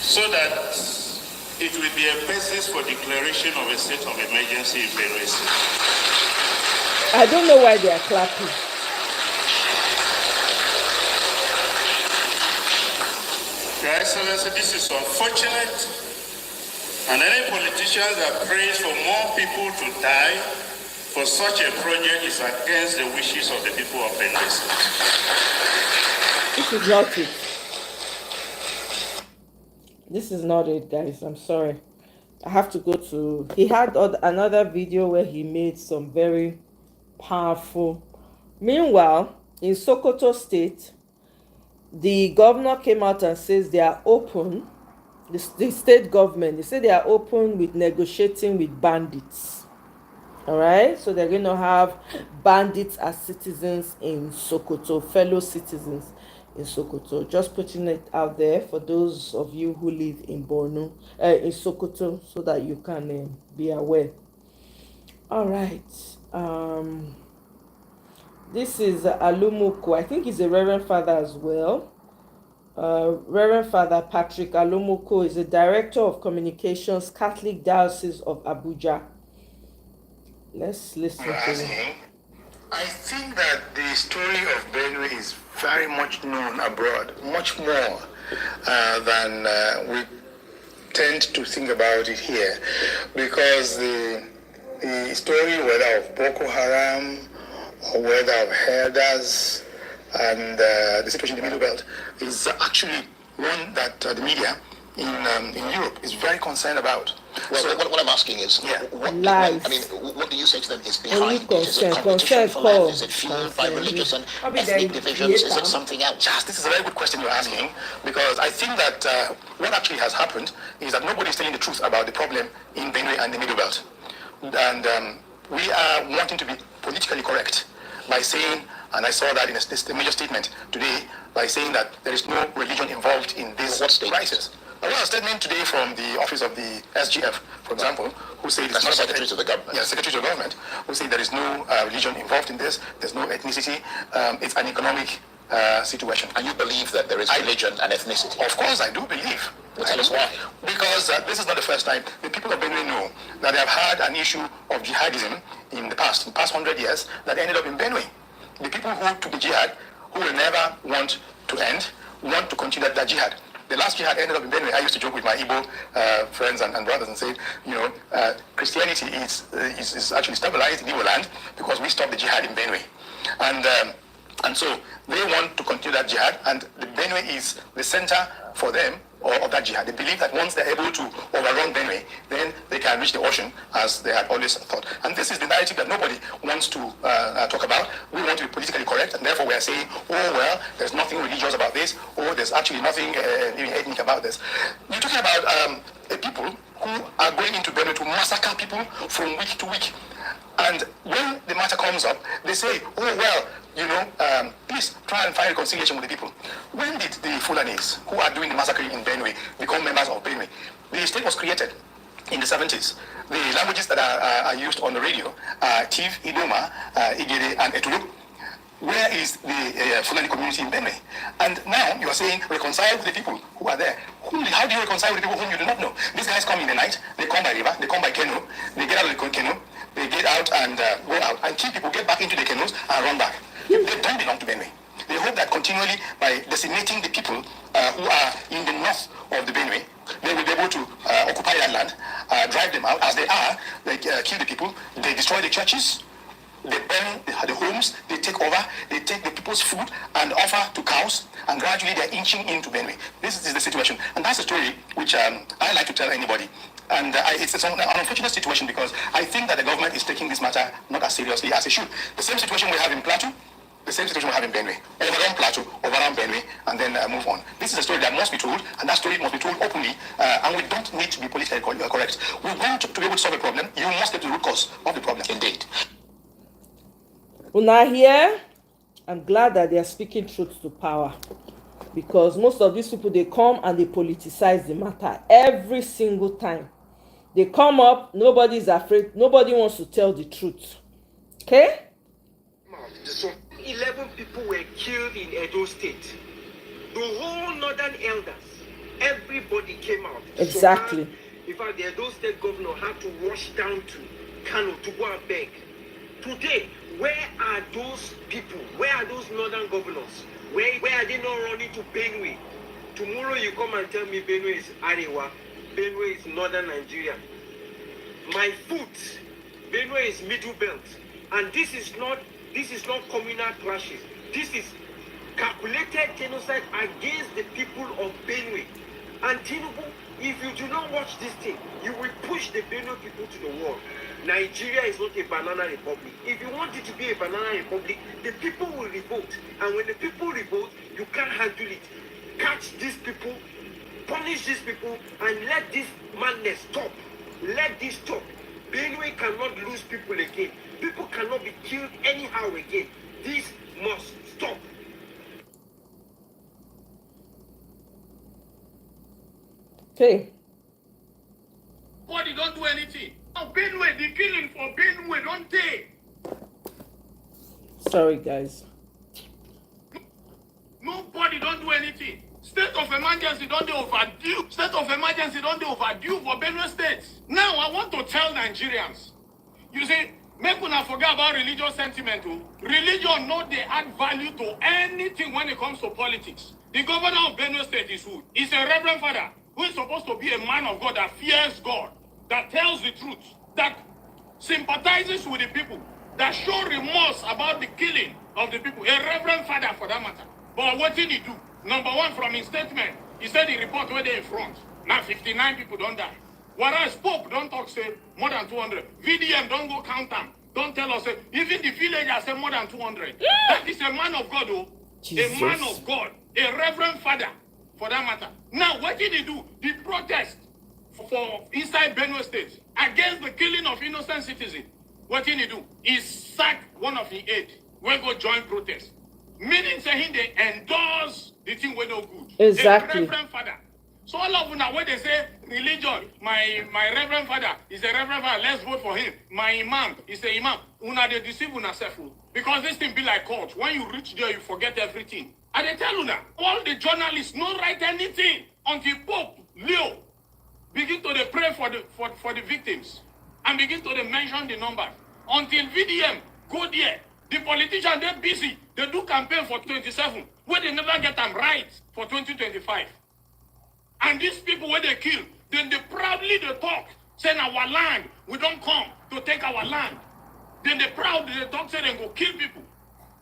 so that it will be a basis for declaration of a state of emergency in Benue State. I don't know why they are clapping. Your Excellency, this is unfortunate. And any politicians that prays for more people to die for such a project is against the wishes of the people of Benue State. This is not it. This is not it, guys. I'm sorry. I have to go to... He had another video where he made some very powerful... Meanwhile, in Sokoto State, the governor came out and says they are open. The state government, they say they are open with negotiating with bandits. All right, so they're going to have bandits as citizens in Sokoto, fellow citizens in Sokoto. Just putting it out there for those of you who live in Borno, in Sokoto, so that you can be aware. All right. This is Alumuko. I think he's a Reverend Father as well. Reverend Father Patrick Alumuko is the Director of Communications, Catholic Diocese of Abuja. Let's listen to him. I think that the story of Benue is very much known abroad, much more than we tend to think about it here, because the story, whether of Boko Haram or whether of herders and the situation in the Middle Belt, is actually one that the media in Europe is very concerned about. Well, so, what I'm asking is, what do you say to them is behind it? Is it competition for land? Is it fueled by religious and ethnic divisions? Is it something else? This is a very good question you're asking, because I think that what actually has happened is that nobody is telling the truth about the problem in Benue and the Middle Belt. And we are wanting to be politically correct by saying, and I saw that in a major statement today, by saying that there is no religion involved in this crisis. Well, a statement today from the office of the SGF, for example, who said it's not Secretary to the government. Yeah, Secretary to the government, who said there is no religion involved in this. There's no ethnicity. It's an economic situation. And you believe that there is religion and ethnicity? Of course, I do believe. Well, tell us why. Because this is not the first time. The people of Benue know that they have had an issue of jihadism in the past 100 years, that ended up in Benue. The people who took the jihad, who will never want to end, want to continue that jihad. The last jihad ended up in Benue. I used to joke with my Igbo friends and brothers and say, Christianity is actually stabilized in Igbo land because we stopped the jihad in Benue. And so they want to continue that jihad, and the Benue is the center for them of that jihad. They believe that once they're able to overrun Benue, then they can reach the ocean, as they had always thought. And this is the narrative that nobody wants to talk about. We want to be politically correct, and therefore we are saying, oh, well, there's nothing religious about this, or there's actually nothing ethnic about this. You're talking about people who are going into Benue to massacre people from week to week. And when the matter comes up, they say, oh, well, please try and find reconciliation with the people. When did the Fulanis, who are doing the massacre in Benue, become members of Benue? The state was created in the 70s. The languages that are used on the radio are Tiv, Idoma, Igede, and Etulu. Where is the Fulani community in Benue? And now you are saying reconcile with the people who are there. How do you reconcile with the people whom you do not know? These guys come in the night, they come by river, they come by canoe, they get out of the canoe, they get out and go out, and keep people get back into the canoes and run back. They don't belong to Benue. They hope that continually, by decimating the people who are in the north of the Benue, they will be able to occupy that land, drive them out. As they are, they kill the people, they destroy the churches, they burn the homes, they take over, they take the people's food and offer to cows, and gradually they're inching into Benue. This is the situation, and that's a story which I like to tell anybody. And it's an unfortunate situation, because I think that the government is taking this matter not as seriously as it should. The same situation we have in Plateau, the same situation we have in Benue. Overrun Plateau, overrun Benue, and then move on. This is a story that must be told, and that story must be told openly, and we don't need to be politically correct. We want to be able to solve a problem. You must get to the root cause of the problem. Indeed. Una here, I'm glad that they are speaking truth to power, because most of these people, they come and they politicize the matter every single time. They come up, nobody is afraid, nobody wants to tell the truth. Okay? 11 people were killed in Edo State. The whole northern elders, everybody came out. Exactly. So in fact, the Edo State governor had to rush down to Kano to go and beg. Today, where are those people? Where are those northern governors? Where are they not running to Benue? Tomorrow you come and tell me Benue is Arewa, Benue is northern Nigeria. My foot, Benue is middle belt. And this is not communal clashes. This is calculated genocide against the people of Benue. And Tinubu, if you do not watch this thing, you will push the Benue people to the wall. Nigeria is not a banana republic. If you want it to be a banana republic, the people will revolt. And when the people revolt, you can't handle it. Catch these people, punish these people, and let this madness stop. Let this stop. Benue cannot lose people again. People cannot be killed anyhow again. This must stop. Okay. Nobody don't do anything. Now Benue, the killing for Benue, don't they? Sorry, guys. Nobody don't do anything. State of emergency don't they overdue. State of emergency don't they overdue for Benue State. Now I want to tell Nigerians. You see, make una forget about religious sentiment. Religion no they add value to anything when it comes to politics. The governor of Benue State is who? He's a reverend father who is supposed to be a man of God that fears God, that tells the truth, that sympathizes with the people, that show remorse about the killing of the people. A reverend father for that matter. But what did he do? Number one, from his statement, he said he report where they in front. Now 59 people don't die. Whereas Pope don't talk say more than 200. VDM don't go count them. Don't tell us even the villagers say more than 200. That is a man of God, oh. Jesus. A man of God, a reverend father for that matter. Now what did he do? The protest for inside Benue State against the killing of innocent citizens. What did he do? He sacked one of his aides. We go join protest. Meaning saying they endorse the thing we no good. Exactly. A reverend father. So all of now when they say religion, my reverend father is a reverend father, let's vote for him. My imam is a imam. Una they deceive una self. Because this thing be like court. When you reach there, you forget everything. And they tell you now, all the journalists no write anything until Pope Leo begin to pray for the victims and begin to mention the numbers. Until VDM go there. The politicians, they're busy. They do campaign for 27, where they never get them right for 2025. And these people, where they kill, then they proudly they talk, saying our land, we don't come to take our land. Then they proudly they talk, say they go kill people.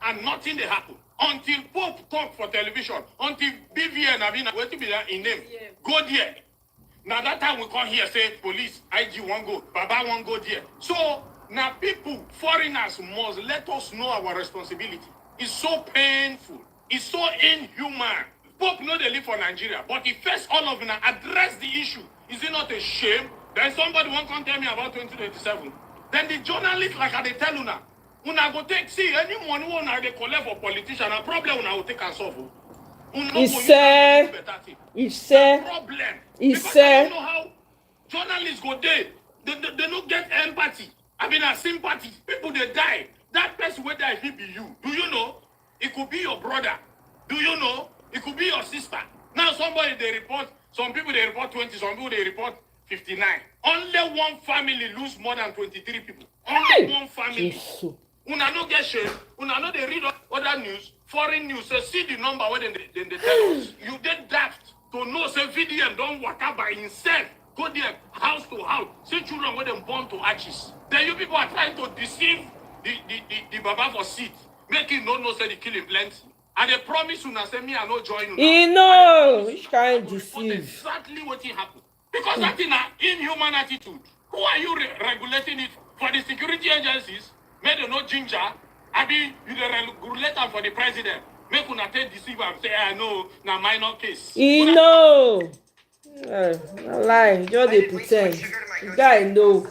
And nothing they happen. Until Pope talk for television, until BVN, I mean, what to be in name, go there. Now that time we come here, say, police, IG won't go, Baba won't go there. So, now people, foreigners must let us know our responsibility. It's so painful. It's so inhuman. Pope know they live for Nigeria, but he first all of them address the issue. Is it not a shame? Then somebody won't come tell me about 2027. Then the journalists, like they tell una go take, see, any money una they collect for politician, a problem una will take and solve. He said, problem. Because I don't know how journalists go there. They don't get empathy. I mean, a sympathy. People, they die. That person where die, he be you. Do you know? It could be your brother. Do you know? It could be your sister. Now, somebody, they report, some people, they report 20, some people, they report 59. Only one family lose more than 23 people. Only one family. Una no get shame. Una no they read other news, foreign news. Say, see the number when they tell us. You get daft to know, say, VDM don't work out by himself. Go there, house to house. See children when them born to arches. Then you people are trying to deceive the Baba for seat. Make him no say the killing plenty. And they promise you now say me I no join you. He know which kind of deceive. Exactly what happened. Because that's an inhuman attitude. Who are you regulating it for the security agencies? Make them no ginger. I mean you the regulator for the president. Make una take deceive and say I know na minor case. He know. No lie, just they pretend. The guy know.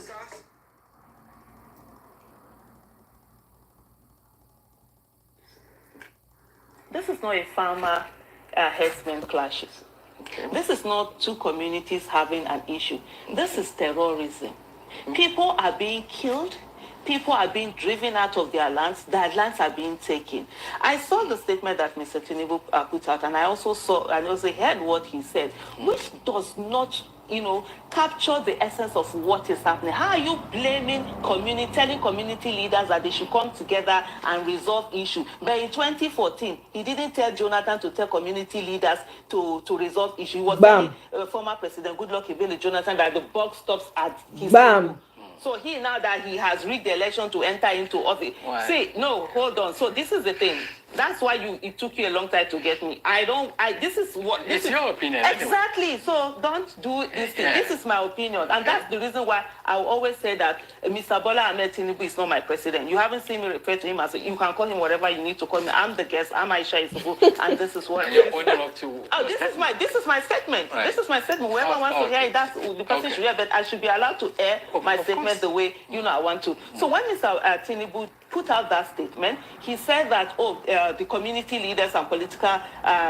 This is not a farmer herdsman clashes. This is not two communities having an issue. This is terrorism. People are being killed. People are being driven out of their lands are being taken. I saw the statement that Mr. Tinubu put out, and I also heard what he said, which does not capture the essence of what is happening. How are you blaming telling community leaders that they should come together and resolve issue? But in 2014, he didn't tell Jonathan to tell community leaders to resolve issue. He was telling former President Goodluck Ebele Jonathan that the buck stops at his table. So now that he has rigged the election to enter into office. Why? See, no, hold on. So this is the thing. That's why it took you a long time to get me. This is your opinion. Exactly. Anyway. So don't do this thing. This is my opinion. And that's the reason why I will always say that Mr. Bola Ahmed Tinubu is not my president. You haven't seen me refer to him as you can call him whatever you need to call me. I'm the guest. I'm Aisha Isufu. And this is what this is my statement. Right. This is my statement. Whoever wants to hear it, that's the person should hear. But I should be allowed to air my statement the way I want to. So when Mr. Tinubu put out that statement, he said that the community leaders and political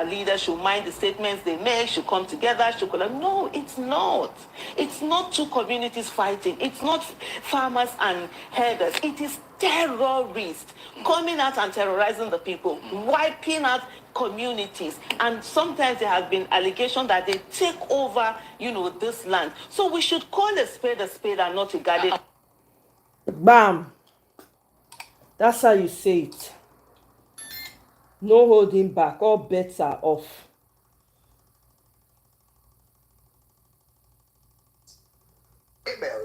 leaders should mind the statements they make, should come together, should collect. No, it's not. It's not two communities fighting. It's not farmers and herders. It is terrorists coming out and terrorizing the people, wiping out communities. And sometimes there has been allegation that they take over, this land. So we should call a spade and not a garden. Bam. That's how you say it. No holding back. All bets are off.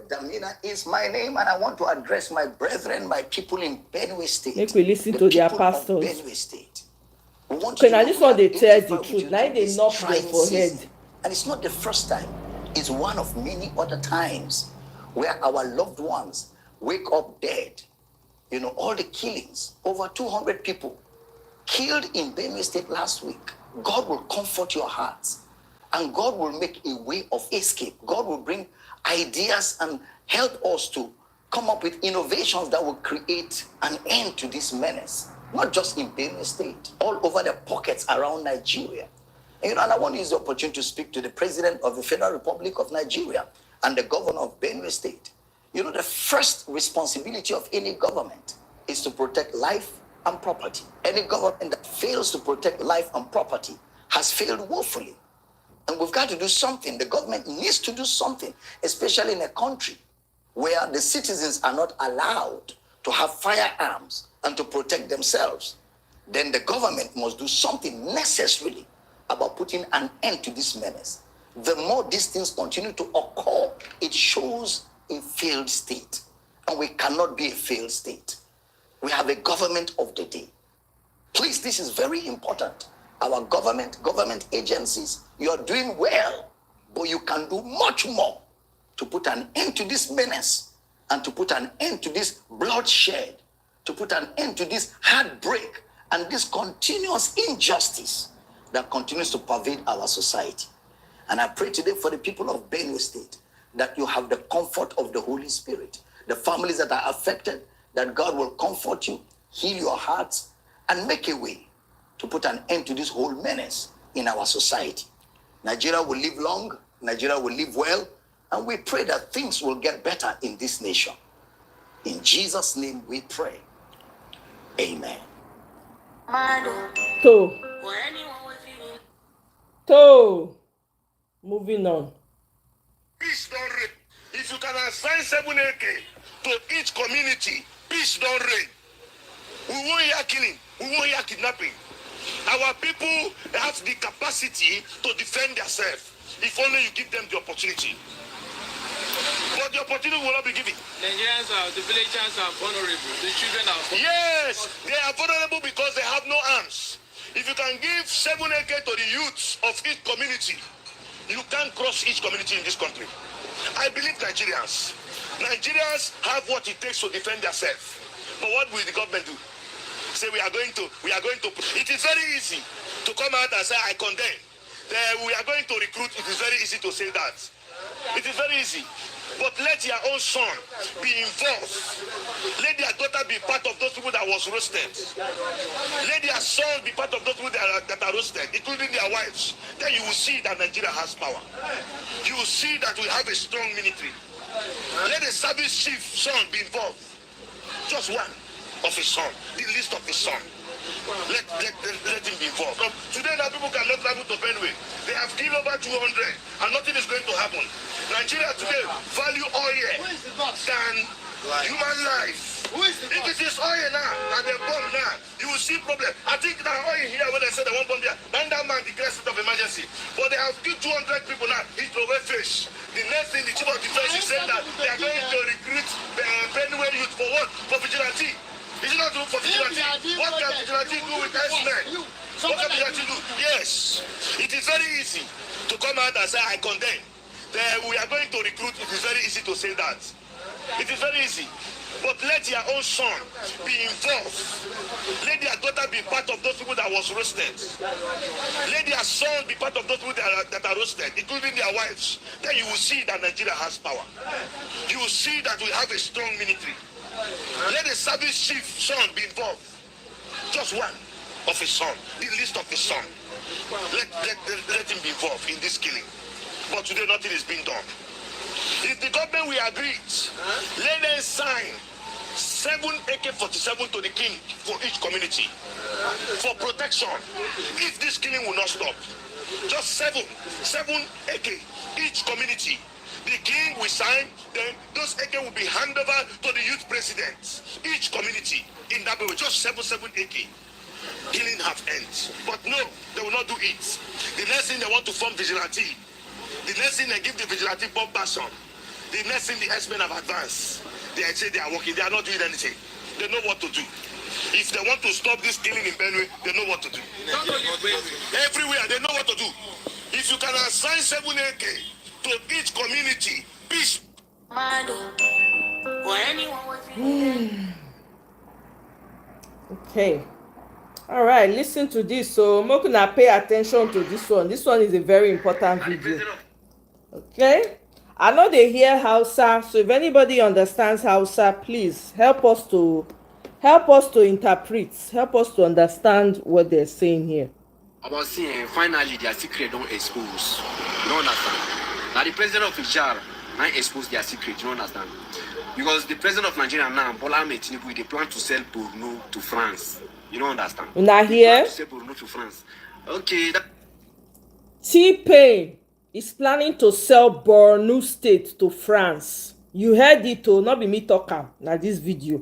Damina is my name, and I want to address my brethren, my people in Benue State. Make we listen to their pastors. Benue State. Now this one they tell the truth. Now they knock them for head. And it's not the first time. It's one of many other times where our loved ones wake up dead. All the killings, over 200 people killed in Benue State last week. God will comfort your hearts, and God will make a way of escape. God will bring ideas and help us to come up with innovations that will create an end to this menace, not just in Benue State, all over the pockets around Nigeria. And I want to use the opportunity to speak to the President of the Federal Republic of Nigeria and the Governor of Benue State. The first responsibility of any government is to protect life and property. Any government that fails to protect life and property has failed woefully. And we've got to do something. The government needs to do something, especially in a country where the citizens are not allowed to have firearms and to protect themselves. Then the government must do something necessarily about putting an end to this menace. The more these things continue to occur, it shows a failed state, and we cannot be a failed state. We have a government of the day. Please, this is very important. Our government agencies, you are doing well, but you can do much more to put an end to this menace and to put an end to this bloodshed, to put an end to this heartbreak and this continuous injustice that continues to pervade our society. And I pray today for the people of Benue State that you have the comfort of the Holy Spirit. The families that are affected, that God will comfort you, heal your hearts, and make a way to put an end to this whole menace in our society. Nigeria will live long, Nigeria will live well, and we pray that things will get better in this nation. In Jesus' name we pray. Amen. Moving on. Peace don't reign. If you can assign 7 AK to each community, peace don't reign. We won't hear killing. We won't hear kidnapping. Our people have the capacity to defend themselves if only you give them the opportunity. But the opportunity will not be given. The villagers are vulnerable. The children are vulnerable. Yes, they are vulnerable because they have no arms. If you can give 7 AK to the youths of each community, you can't cross each community in this country. I believe Nigerians have what it takes to defend themselves. But what will the government do? Say we are going to. It is very easy to come out and say I condemn. We are going to recruit. It is very easy to say that. It is very easy. But let your own son be involved. Let their daughter be part of those people that was roasted. Let their son be part of those people that are roasted, including their wives. Then you will see that Nigeria has power. You will see that we have a strong military. Let the service chief son be involved. Just one of his son, the list of his son. Let him be involved. Today now people cannot travel to Benue. They have killed over 200 and nothing is going to happen. Nigeria today value oil than human life. If it is oil now and they bomb now, you will see problem. I think that oil here when they say they won't bomb there, then that man declares state of emergency. But they have killed 200 people now. He throw away fish. The next thing the chief of defense is saying that they are going to recruit Benue youth for what? For vigilante. Is it not true for vigilante? What can vigilante do with S-men? What can vigilante do? Yes. It is very easy to come out and say, I condemn. We are going to recruit. It is very easy to say that. It is very easy. But let your own son be involved. Let their daughter be part of those people that was roasted. Let their son be part of those people that are roasted, including their wives. Then you will see that Nigeria has power. You will see that we have a strong military. Let the service chief son be involved. Just one of his son, the list of his son. Let him be involved in this killing. But today nothing is being done. If the government will agree, let them sign 7 AK-47 to the king for each community for protection. If this killing will not stop, just 7 AK each community. The king will sign, then those AK will be handed over to the youth president. Each community in that way, just 7 AK. Killing have ended. But no, they will not do it. The next thing they want to form vigilante. The next thing they give the vigilante bomb person. The next thing the S-men have advanced. They say they are working. They are not doing anything. They know what to do. If they want to stop this killing in Benue, they know what to do. Everywhere, they know what to do. If you can assign 7 AK to each community, peace. Okay. All right, listen to this. So Mokuna, pay attention to this one. This one is a very important video. Okay. I know they hear Hausa, so if anybody understands Hausa, please help us to interpret, help us to understand what they're saying here. About seeing finally their secret don't expose. You don't understand. Now the president of Niger might expose their secret. You don't understand. Because the president of Nigeria now, Bola Ahmed Tinubu, they plan to sell Borno to France. You don't understand. Now here, to sell Borno to France. Okay. Tpain is planning to sell Borno State to France. You heard it, oh, not be me talking. Now this video,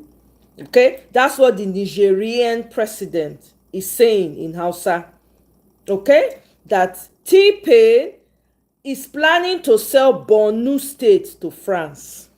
okay, that's what the Nigerian president is saying in Hausa. Okay, that Tpain is planning to sell Borno State to France.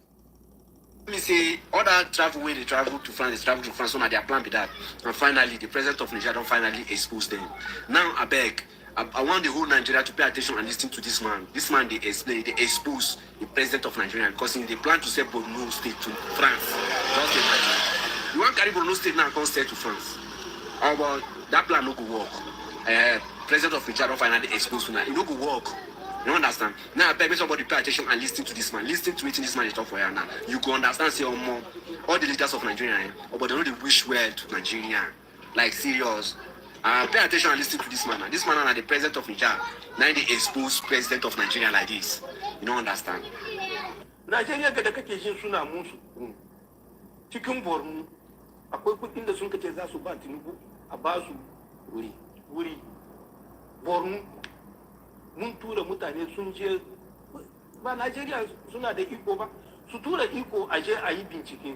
Let me say, all that travel where they travel to France, so now their plan be that. And finally, the president of Nigeria don't finally expose them. Now, I beg, I want the whole Nigeria to pay attention and listen to this man. This man, they explain, they expose the president of Nigeria because they plan to sell Borno State to France. Just imagine. You want to carry Borno State now and come sell to France. But that plan no go work. President of Nigeria don't finally expose to now. It no go work. You understand? Now I beg somebody pay attention and listen to this man. Listen to it in this man is talk for you now. You go understand, say, all the leaders of Nigeria, but they don't wish well to Nigeria. Like serious. Pay attention and listen to this man. This man is the president of Nigeria. Now they expose president of Nigeria like this. You don't understand? Nigeria ga da kake jin suna musu cikin Borno akwai kudin da sun kace za su ba Tinubu a ba su wuri Borno mun tura mutane sun je ba Nigeria suna da iko ba su tura iko a je a yi bincike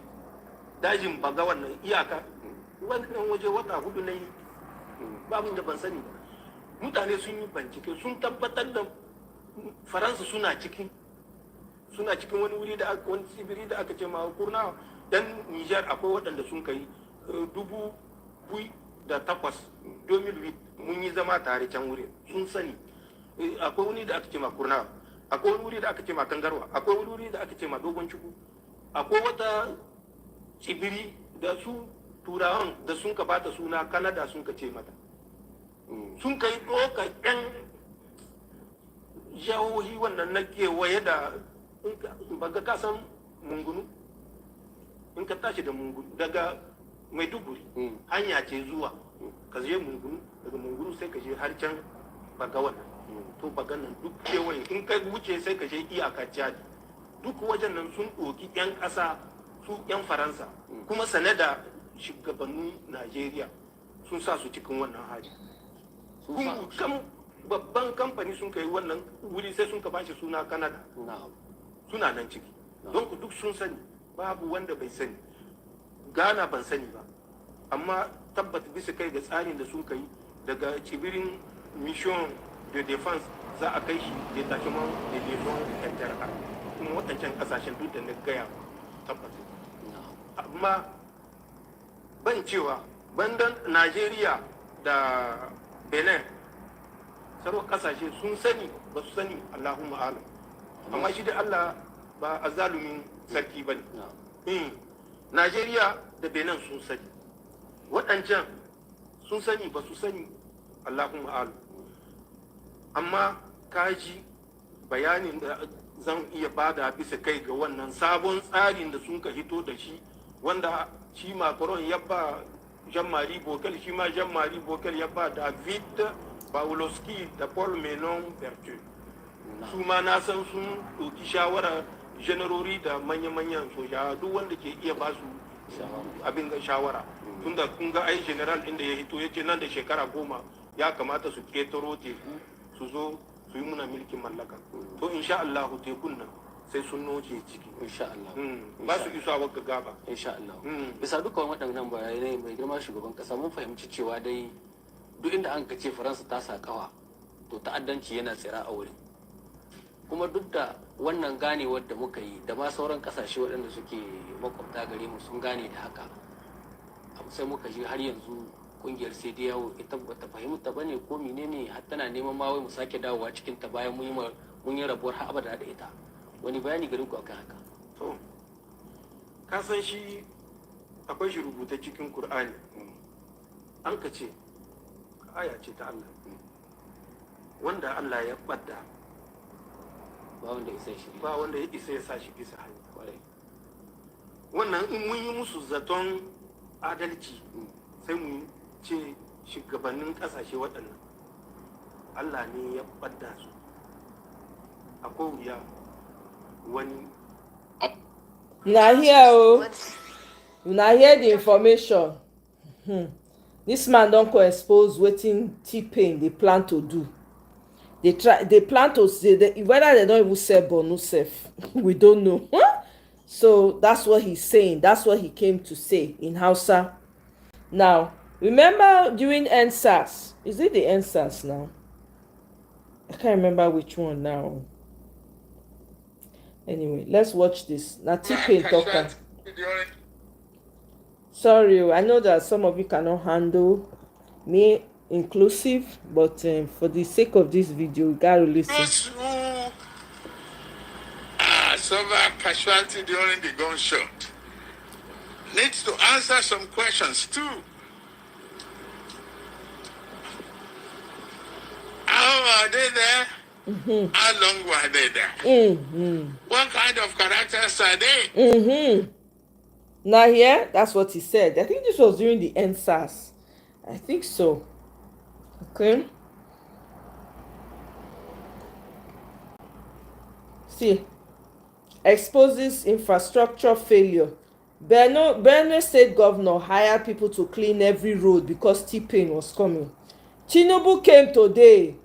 dajin baga wannan iyaka wannan waje wata 4 ne ba mun da ban sani mutane sun yi bincike sun tabbatar da Faransa suna cikin wani wuri da wani tsibiri da aka ce ma kurna dan Niger akwai waɗanda sun kai 2008 mun yi zama tare can wuri sun sani akwai wani da aka ce ma kurna akwai wani wuri da aka ce ma kangarwa akwai wani wuri da aka ce ma dogon ciku akwai wata tsibiri da su turawan da sun ka bata suna Canada sun ka ce mata sun kai ɗaukar yan jahohi wannan na kewaye da baga kasan mungunu in ka tashi da mungunu daga Maiduguri hanya ce zuwa ka je mungunu daga mungunu sai ka je har can baga wannan to baga nan duk kewaye in ka wuce sai ka je iyaka Chad duk wajen nan sun ɗoki 'yan ƙasa su 'yan Faransa kuma sane da shugabannin Najeriya sun sa su cikin wannan hali kan babban kamfani sun kai wannan wuri sai sun ka bashi suna Canada suna nan ciki don ku duk sun sani babu wanda bai sani Ghana ban sani ba amma tabbata bisa kai ga tsarin da sun kai daga tsibirin mission de defense za a kai shi detachement de liaison interne kuma waɗancan ƙasashen duk da na gaya tabbata amma ban cewa bandan Najeriya da Benin sarwa ƙasashe sun sani ba su sani Allahumma alam amma shi da Allah ba a zalumin sarki ba ne Najeriya da Benin sun sani waɗancan sun sani ba su sani Allahumma alam amma kaji bayanin da zan iya bada bisa kai ga wannan sabon tsarin da sun ka hito da shi wanda shi Macron ya ba Jean-Marie Bockel shi ma Jean-Marie Bockel ya ba David Pawlowski da Paul Menon Berthier su ma na san sun ɗauki shawara generori da manya-manyan soja duk wanda ke iya ba su abin ga shawara tunda kun ga ai general inda ya hito yace nan da shekara 10 ya kamata su ketaro teku su zo su yi muna milkin mallaka to insha Allah tekun nan sai sun noce ciki insha Allah ba su isa wa gaba insha Allah bisa dukkan waɗannan bayanai mai girma shugaban kasa mun fahimci cewa dai duk inda an ka ce Faransa ta sa kawa to ta'addanci yana tsira a wurin kuma duk da wannan ganewar da muka yi da ma sauran kasashe waɗanda suke makwabta gare mu sun gane da haka sai muka ji har yanzu kungiyar sai dai yawo ita bata fahimta bane ko menene har tana neman ma wai mu sake dawowa cikin ta bayan mun yi rabuwar har abada da ita wani bayani gare ku akan haka to ka san shi akwai shi rubuta cikin Qur'ani an ka ce aya ce ta Allah wanda Allah ya badda ba wanda ya isa ya sa shi bisa hanya wannan in mun yi musu zaton adalci sai mu ce shugabannin kasashe waɗannan Allah ne ya ɓadda su akwai wuya wani una hear the information this man don go expose wetin Tpain dey plan to do they plan to say whether they don even sell Borno sef we don't know so that's what he's saying, that's what he came to say in Hausa. Now remember during NSAS, is it the NSAS now? I can't remember which one now. Anyway, let's watch this. Now Tpain talking. Sorry, I know that some of you cannot handle me inclusive, but for the sake of this video, you gotta listen. Those who suffer casualty during the gunshot needs to answer some questions too. How are they there? How long were they there? What kind of characters are they? Now here, that's what he said. I think this was during the NSAS. I think so. Okay. See, exposes infrastructure failure. Benue State Governor hired people to clean every road because Tpain was coming. Tinubu came today.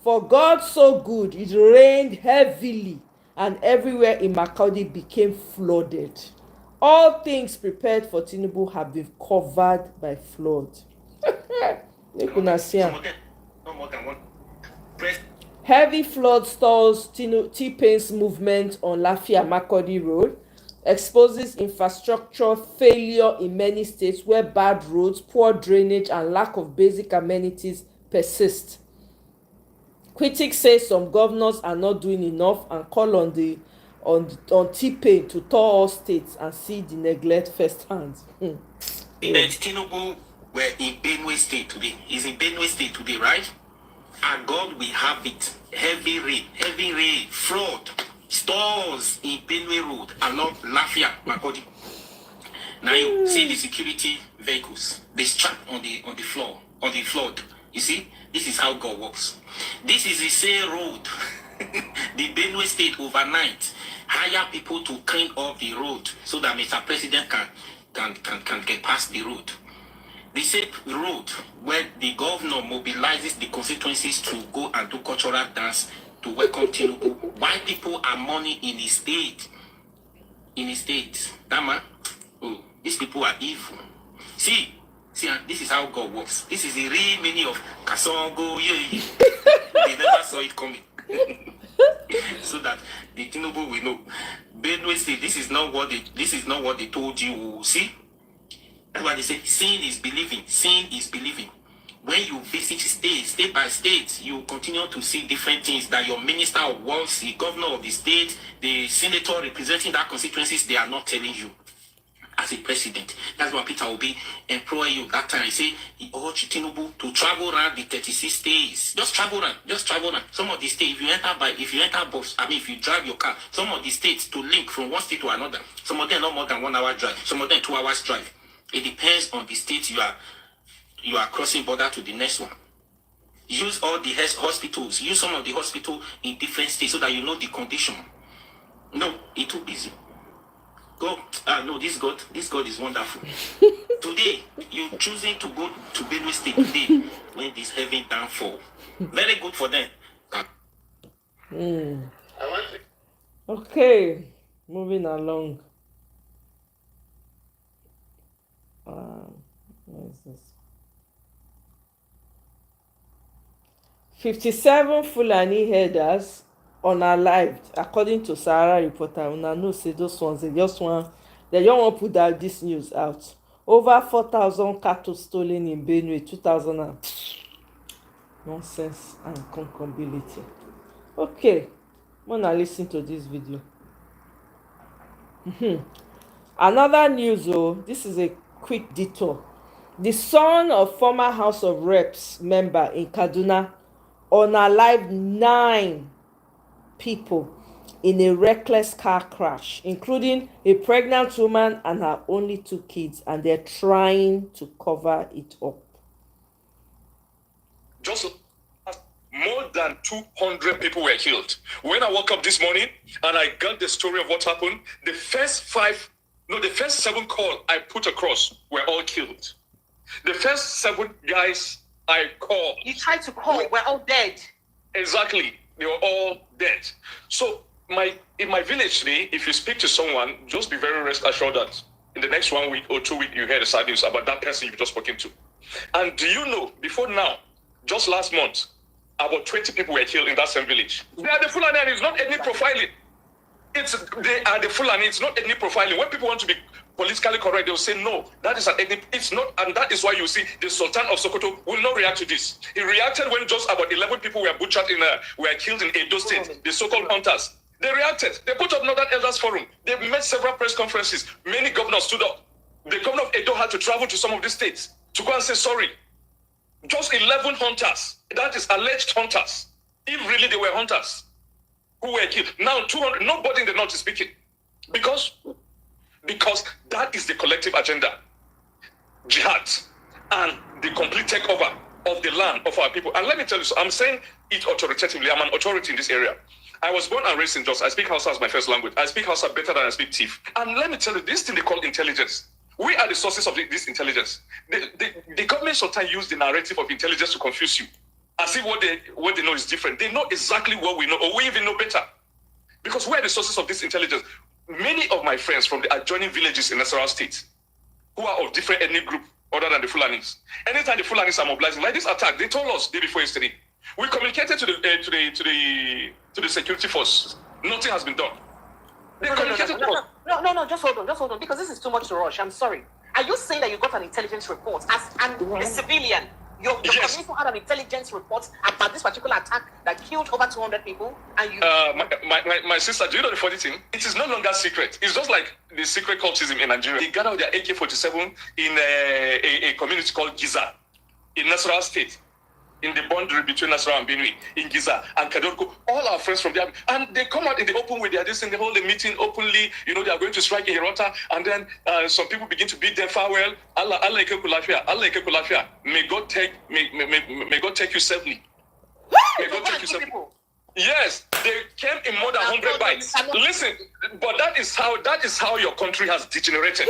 For God so good, it rained heavily and everywhere in Makurdi became flooded. All things prepared for Tinubu have been covered by flood. Heavy flood stalls Tpain's movement on Lafia Makurdi Road, exposes infrastructure failure in many states where bad roads, poor drainage, and lack of basic amenities persist. Critics say some governors are not doing enough and call on Tpain to tour all states and see the neglect firsthand. Tinubu were in Benue State today. He's in Benue State today, right? And God will have it. Heavy rain, flood, stores in Benue Road along Lafia, Makurdi. Now you see the security vehicles. They strapped on the floor, on the flood. You see, this is how God works. This is the same road. The Benue State overnight hire people to clean up the road so that Mr. President can get past the road. The same road where the governor mobilizes the constituencies to go and do cultural dance to welcome Tinubu. Why people are mourning in the state? In the state. That man, oh, these people are evil. See, this is how God works. This is the real meaning of Kasongo. They never saw it coming. So that the Tinubu will know. Benue State, this is not what they told you. See? That's why they say seeing is believing. Seeing is believing. When you visit state by state, you continue to see different things that your minister of works, the governor of the state, the senator representing that constituencies, they are not telling you. As a president, that's why Peter Obi employ you that time. He say he urged Tinubu to travel around the 36 states. Just travel around. Some of the states, if you enter bus, if you drive your car, some of the states to link from one state to another. Some of them not more than 1 hour drive. Some of them 2 hours drive. It depends on the state you are crossing border to the next one. Use all the hospitals. Use some of the hospitals in different states so that you know the condition. No, it's too busy. Go. No, this God is wonderful. Today, you choosing to go to Benue State today when this heaven downfall. Very good for them. Okay, moving along. Where is this? 57 Fulani herders unalived, according to Sahara Reporter. Una know say those ones they don't want to put this news out. Over 4,000 cattle stolen in Benue 2000 and nonsense and concombility. Okay, wanna listen to this video. Another news, this is a quick detour. The son of former House of Reps member in Kaduna unalived 9 people in a reckless car crash, including a pregnant woman and her only 2 kids, and they're trying to cover it up. Just more than 200 people were killed. When I woke up this morning and I got the story of what happened, the first 7 calls I put across were all killed. The first 7 guys I called. You tried to call, we're all dead. Exactly. They were all dead. So in my village today, if you speak to someone, just be very rest assured that in the next 1 week or 2 weeks, you hear the sad news about that person you've just spoken to. And do you know, before now, just last month, about 20 people were killed in that same village. They are the Fulani, and it's not ethnic profiling. They are the Fulani, it's not ethnic profiling. When people want to be politically correct, they'll say, no, that is an ethnic, it's not, and that is why you see the Sultan of Sokoto will not react to this. He reacted when just about 11 people were butchered were killed in Edo State, the so-called hunters. They reacted. They put up Northern Elders Forum. They made several press conferences. Many governors stood up. The governor of Edo had to travel to some of these states to go and say sorry. Just 11 hunters, that is alleged hunters, if really they were hunters, who were killed. Now 200, nobody in the north is speaking. Because that is the collective agenda. Jihad and the complete takeover of the land of our people. And let me tell you, so I'm saying it authoritatively. I'm an authority in this area. I was born and raised in Jos. I speak Hausa as my first language. I speak Hausa better than I speak Tiv. And let me tell you, this thing they call intelligence. We are the sources of this intelligence. The government sometimes use the narrative of intelligence to confuse you, as if what they know is different. They know exactly what we know, or we even know better. Because we are the sources of this intelligence. Many of my friends from the adjoining villages in Nasarawa State, who are of different ethnic group other than the Fulanis, anytime the Fulanis are mobilizing, like this attack, they told us day before yesterday. We communicated to the security force. Nothing has been done. No, just hold on, because this is too much to rush. I'm sorry. Are you saying that you got an intelligence report as a civilian? Your Yes. community had an intelligence report about this particular attack that killed over 200 people, and you... My sister, do you know the funny thing? It is no longer secret. It's just like the secret cultism in Nigeria. They gathered their AK-47 in a community called Giza in Nasarawa State, in the boundary between Nasarawa and Benue, in Giza and Kadorko. All our friends from there, and they come out in the open with their this, and they hold a meeting openly. You know, they are going to strike in Yelwata, and then some people begin to bid them farewell. Allah Kulafia. May God take you safely. May God take you safely. Yes, they came in more than 100 bites. Listen, but that is how your country has degenerated.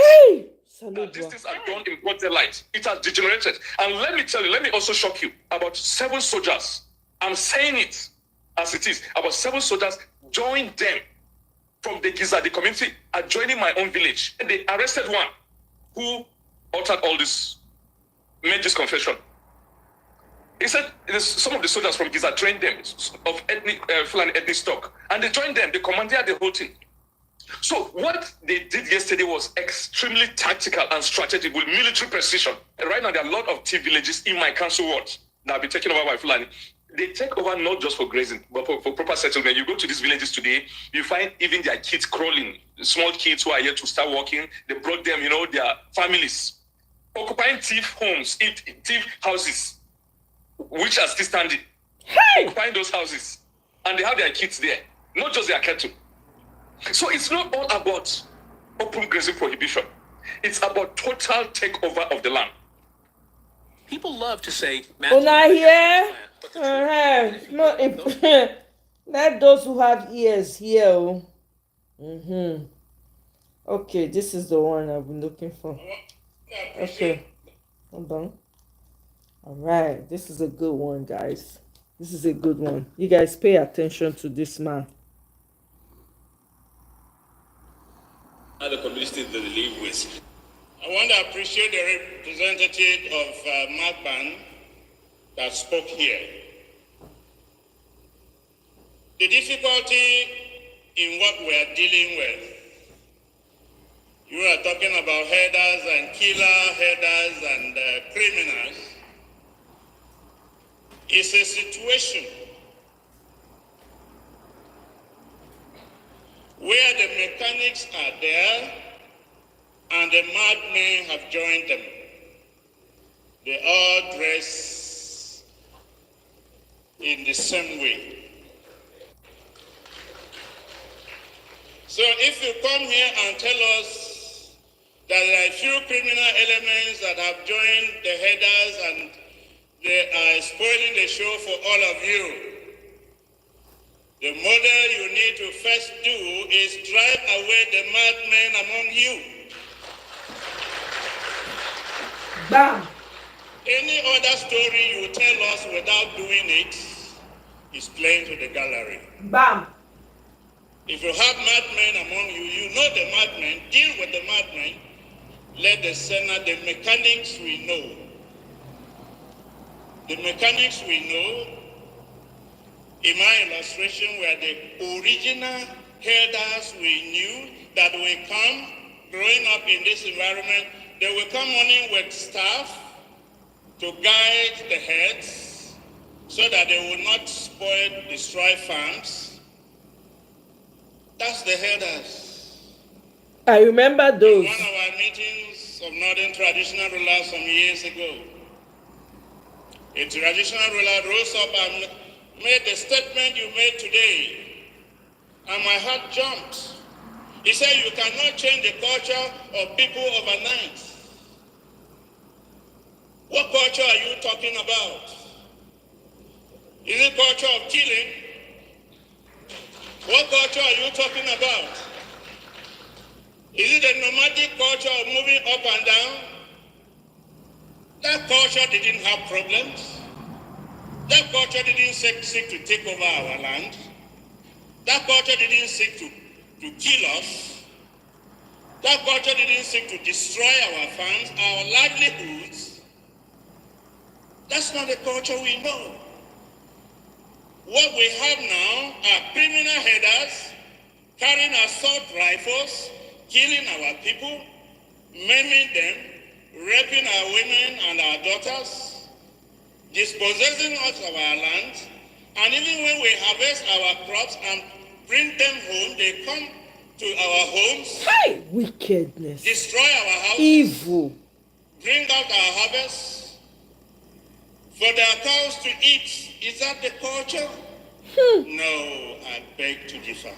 these things are done in broad daylight. It has degenerated. And let me tell you, let me also shock you. About 7 soldiers, I'm saying it as it is, about 7 soldiers joined them from the Giza, the community, are joining my own village. And they arrested one who uttered all this, made this confession. He said some of the soldiers from Giza trained them of ethnic, Fulani ethnic stock. And they joined them, they commanded the whole thing. So what they did yesterday was extremely tactical and strategic with military precision. And right now, there are a lot of tea villages in my council ward that will be taken over by Fulani. They take over not just for grazing, but for proper settlement. You go to these villages today, you find even their kids crawling, small kids who are yet to start walking. They brought them, their families, occupying thief homes, thief houses, which are still standing. Hey! Occupying those houses. And they have their kids there, not just their cattle. So it's not all about open grazing prohibition. It's about total takeover of the land. People love to say, Una here? Let those who have ears hear. Okay, this is the one I've been looking for. Okay, hold on. All right, this is a good one, guys. This is a good one. You guys pay attention to this man. Other communities that they live with. I want to appreciate the representative of Magban that spoke here. The difficulty in what we are dealing with, you are talking about herders and killer herders and criminals, is a situation where the mechanics are there and the madmen have joined them. They all dress in the same way. So if you come here and tell us that there are a few criminal elements that have joined the headers and they are spoiling the show for all of you, the model you need to first do is drive away the madmen among you. Bam! Any other story you tell us without doing it is playing to the gallery. Bam! If you have madmen among you, you know the madmen, deal with the madmen, let the Senate, the mechanics we know. The mechanics we know, in my illustration, were the original herders we knew that will come, growing up in this environment, they will come running with staff to guide the herds so that they will not spoil, destroy farms. That's the herders. I remember those. In one of our meetings of Northern traditional rulers some years ago, a traditional ruler rose up and made the statement you made today, and my heart jumped. He said, you cannot change the culture of people overnight. What culture are you talking about? Is it culture of killing? What culture are you talking about? Is it a nomadic culture of moving up and down? That culture didn't have problems. That culture didn't seek to take over our land. That culture didn't seek to kill us. That culture didn't seek to destroy our farms, our livelihoods. That's not the culture we know. What we have now are criminal headers carrying assault rifles, killing our people, maiming them, raping our women and our daughters, dispossessing us of our land, and even when we harvest our crops and bring them home, they come to our homes, hey, wickedness, destroy our houses, evil, bring out our harvests for their cows to eat. Is that the culture? No, I beg to differ.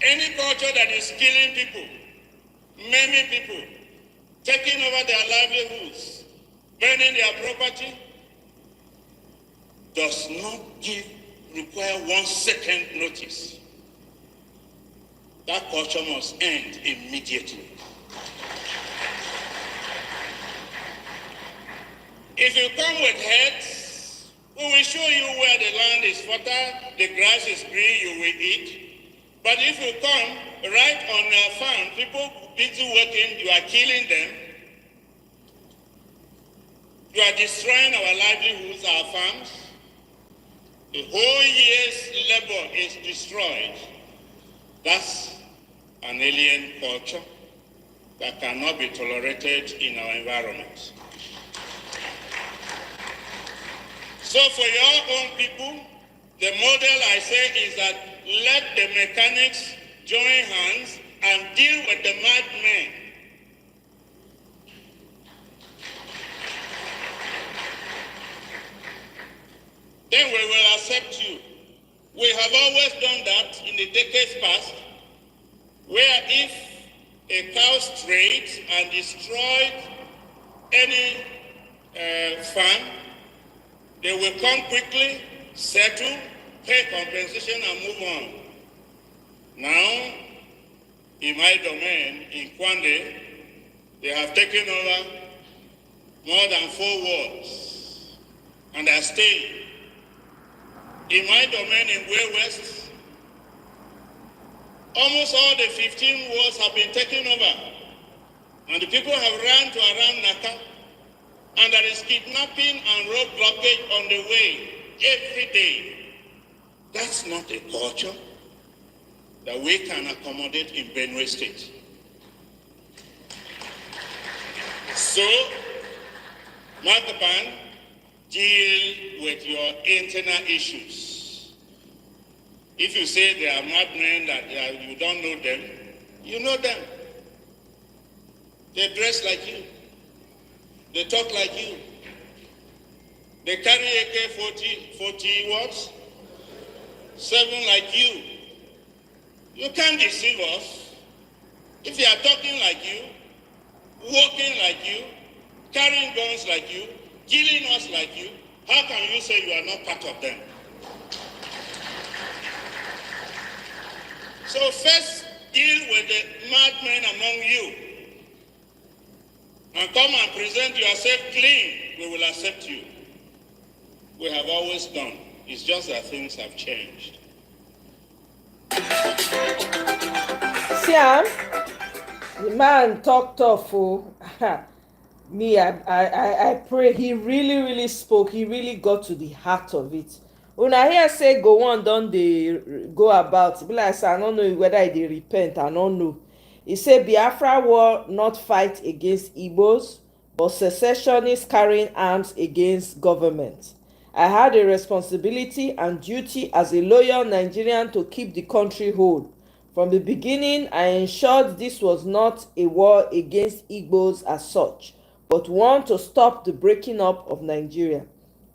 Any culture that is killing people, maiming people, taking over their livelihoods, burning their property, does not require 1 second notice. That culture must end immediately. If you come with heads, we will show you where the land is fertile, the grass is green, you will eat. But if you come right on our farm, people busy working, you are killing them. You are destroying our livelihoods, our farms. The whole year's labor is destroyed. That's an alien culture that cannot be tolerated in our environment. So for your own people, the model I say is that let the mechanics join hands and deal with the madmen. Then we will accept you. We have always done that in the decades past, where if a cow strayed and destroyed any farm, they will come quickly, settle, pay compensation, and move on. Now, in my domain, in Kwande, they have taken over more than 4 wards, and are staying. In my domain in Way West, almost all the 15 wards have been taken over, and the people have run to around Naka, and there is kidnapping and road blockage on the way every day. That's not a culture that we can accommodate in Benue State. So, Tpain, deal with your internal issues. If you say they are madmen, that you don't know them, you know them. They dress like you. They talk like you. They carry AK-40 watts, 7 like you. You can't deceive us. If they are talking like you, walking like you, carrying guns like you, killing us like you, how can you say you are not part of them? So first, deal with the madmen among you. And come and present yourself clean, we will accept you. We have always done. It's just that things have changed. See, the man talk tough. Oh. Me, I pray he really spoke. He really got to the heart of it. When I hear say go on, don't they go about? Be like, I don't know whether they repent. I don't know. He say Biafra war not fight against Igbos, but secessionists carrying arms against government. I had a responsibility and duty as a loyal Nigerian to keep the country whole. From the beginning, I ensured this was not a war against Igbos as such, but one to stop the breaking up of Nigeria.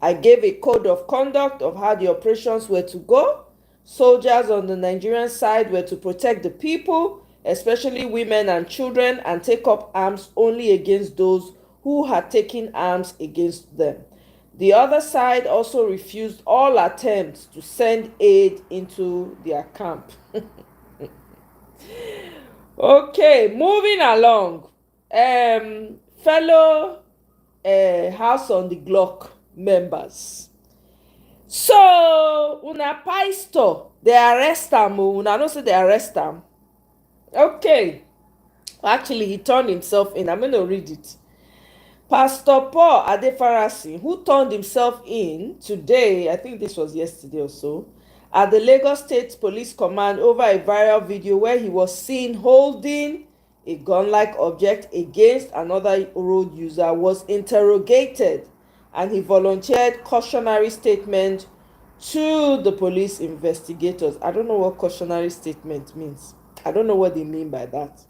I gave a code of conduct of how the operations were to go. Soldiers on the Nigerian side were to protect the people, especially women and children, and take up arms only against those who had taken arms against them. The other side also refused all attempts to send aid into their camp. Okay, moving along. Fellow House on the Glock members. So, una pastor, they arrest am. Una know say they arrest am. Okay. Actually, he turned himself in. I'm going to read it. Pastor Paul Adefarasi, who turned himself in today, I think this was yesterday or so, at the Lagos State Police Command over a viral video where he was seen holding a gun-like object against another road user, was interrogated, and he volunteered cautionary statement to the police investigators. I don't know what cautionary statement means. I don't know what they mean by that.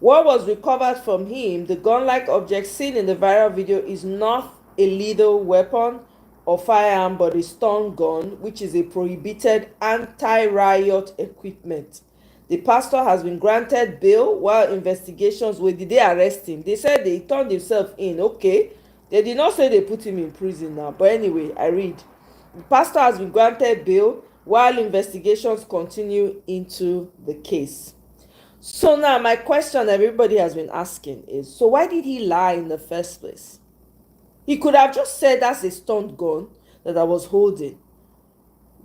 What was recovered from him, the gun-like object seen in the viral video, is not a lethal weapon or firearm but a stun gun, which is a prohibited anti-riot equipment. The pastor has been granted bail while investigations were. Did they arrest him? They said they turned himself in. Okay. They did not say they put him in prison now. But anyway, I read. The pastor has been granted bail while investigations continue into the case. So now my question everybody has been asking is, so why did he lie in the first place? He could have just said that's a stunt gun that I was holding.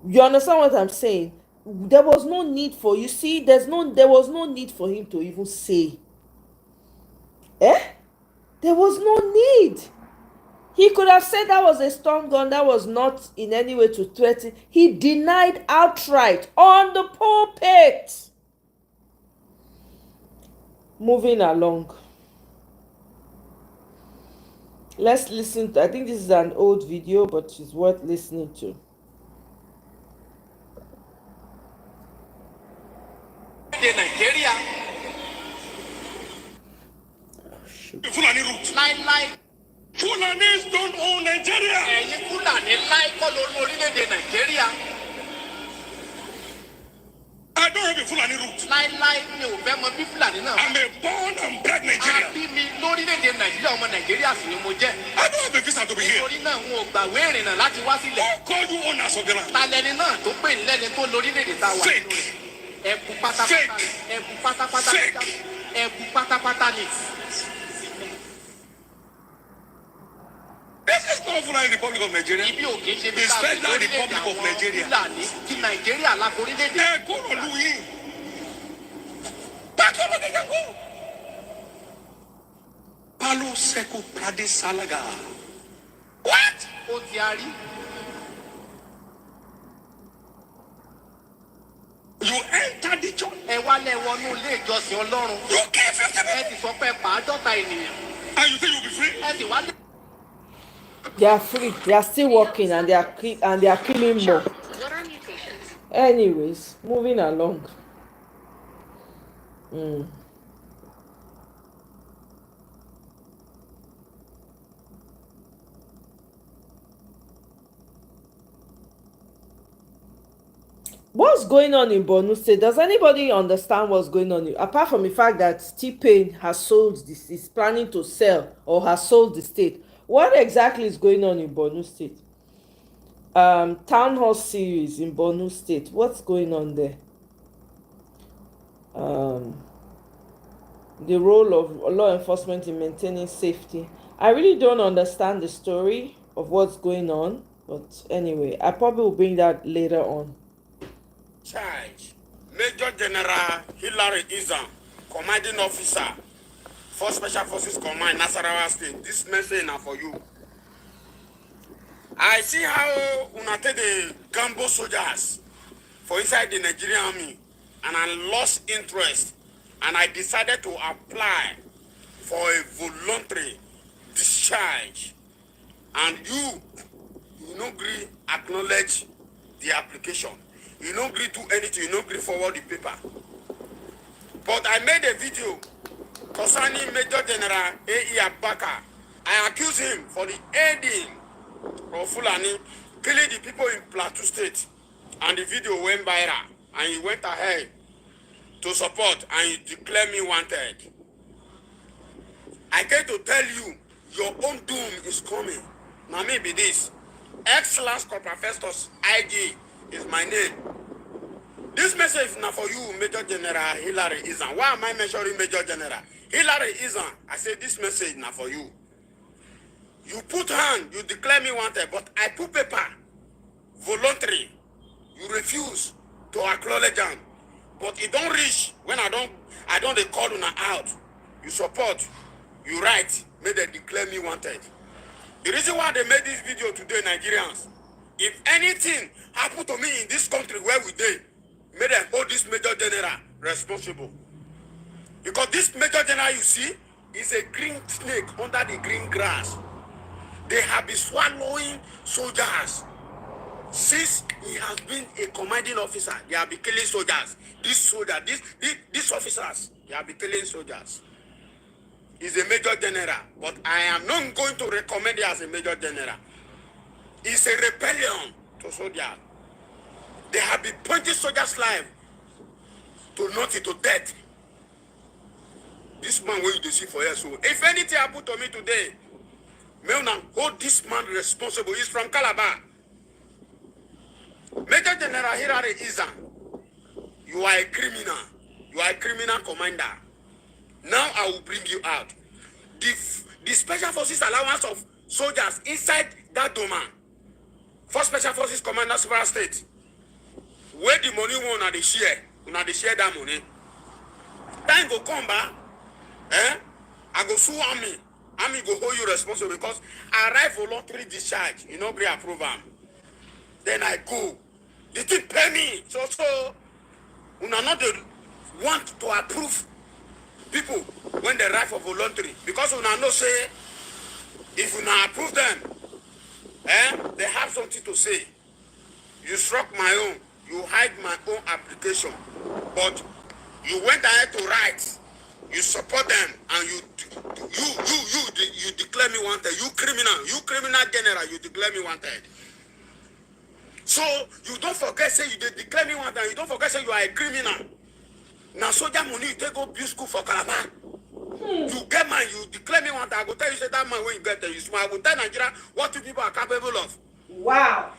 You understand what I'm saying? There was no need for, you see, there was no need for him to even say. There was no need. He could have said that was a stun gun, that was not in any way to threaten. He denied outright on the pulpit. Moving along. Let's listen to, I think this is an old video, but it's worth listening to. Nigeria. Fulani route. Fulanis don't own Nigeria. Nigeria. I don't have a Fulani route. I'm a born and bred Nigerian. I don't have a visa to be here. Who called you owners of the land? Fake. This is not Fulani Republic of Nigeria. It's Federal Republic of Nigeria. Palo Seco Pradesh Salaga. What? You entered the church. You gave 50 and you think you'll be free? They are free. They are still working, and they are killing more. Anyways, moving along. What's going on in Borno State? Does anybody understand what's going on? Apart from the fact that Tpain has sold this, is planning to sell or has sold the state. What exactly is going on in Borno State? Town hall series in Borno State. What's going on there? The role of law enforcement in maintaining safety. I really don't understand the story of what's going on, but anyway, I probably will bring that later on. Charge Major General Hilary Izam, commanding officer for Special Forces Command, Nasarawa State. This message now for you. I see how una take the Gambo soldiers for inside the Nigerian army, and I lost interest, and I decided to apply for a voluntary discharge. And you no agree acknowledge the application. You no agree do anything. You no agree forward the paper. But I made a video concerning Major General A.E. Abaka. I accuse him for the aiding of Fulani killing the people in Plateau State, and the video went viral, and he went ahead to support, and he declared me wanted. I came to tell you, your own doom is coming. Now maybe this. Excellence Corporal Festus IG is my name. This message is not for you, Major General Hilary Izam. Why am I mentioning Major General? Hilary Izam, I say this message is not for you. You put hand, you declare me wanted, but I put paper, voluntary. You refuse to acknowledge them. But it don't reach when I don't they call you out. You support, you write, may they declare me wanted. The reason why they made this video today, Nigerians, if anything happened to me in this country where we did, may they hold this Major General responsible. Because this Major General you see is a green snake under the green grass. They have been swallowing soldiers. Since he has been a commanding officer, they have been killing soldiers. These officers, they have been killing soldiers. He's a Major General, but I am not going to recommend him as a Major General. It's a rebellion to soldiers. They have been pointing soldiers' life to nothing, to death. This man will you see for years. So if anything happened to me today, may I hold this man responsible. He's from Calabar. Major General Hilary Izam, you are a criminal. You are a criminal commander. Now I will bring you out. The Special Forces allowance of soldiers inside that domain. For Special Forces Commander several states. Where the money won at the share. Una the share that money. Time go come back. I go sue army. Army go hold you responsible because I arrive voluntary discharge. You know, approve am. Then I go. The thing pay me. So una not the want to approve people when they arrive for voluntary. Because una know say if una approve them, they have something to say. You struck my own. You hide my own application. But you went ahead to write. You support them and you declare me wanted. You criminal general, you declare me wanted. So you don't forget say you declare me wanted. You don't forget say you are a criminal. Now soldier money you take go build school for Calabar. You get man, you declare me wanted. I go tell you say that man when you get there, you smile. I will tell Nigeria what you people are capable of. Wow.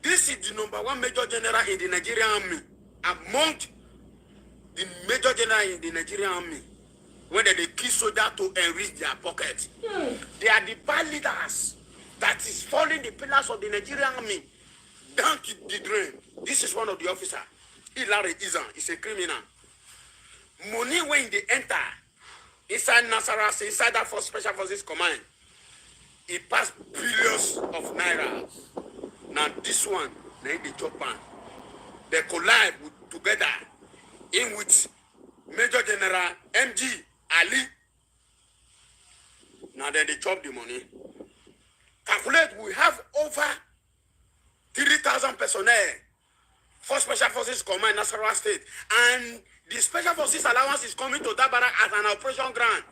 This is the number 1 major general in the Nigerian army. Among the major general in the Nigerian army. When they kill soldiers to enrich their pockets. They are the bad leaders that is falling the pillars of the Nigerian army down to the drain. This is one of the officers. Hilary Izan is a criminal. Money when they enter inside Nasaras, inside that for Special Forces Command, it passed billions of naira. Now this one, they the Tpain. They collide together in which Major General MG Ali. Now then they chop the money. Calculate, we have over 3,000 personnel for Special Forces Command Nasarawa State. And the Special Forces allowance is coming to that barrack as an operation grant.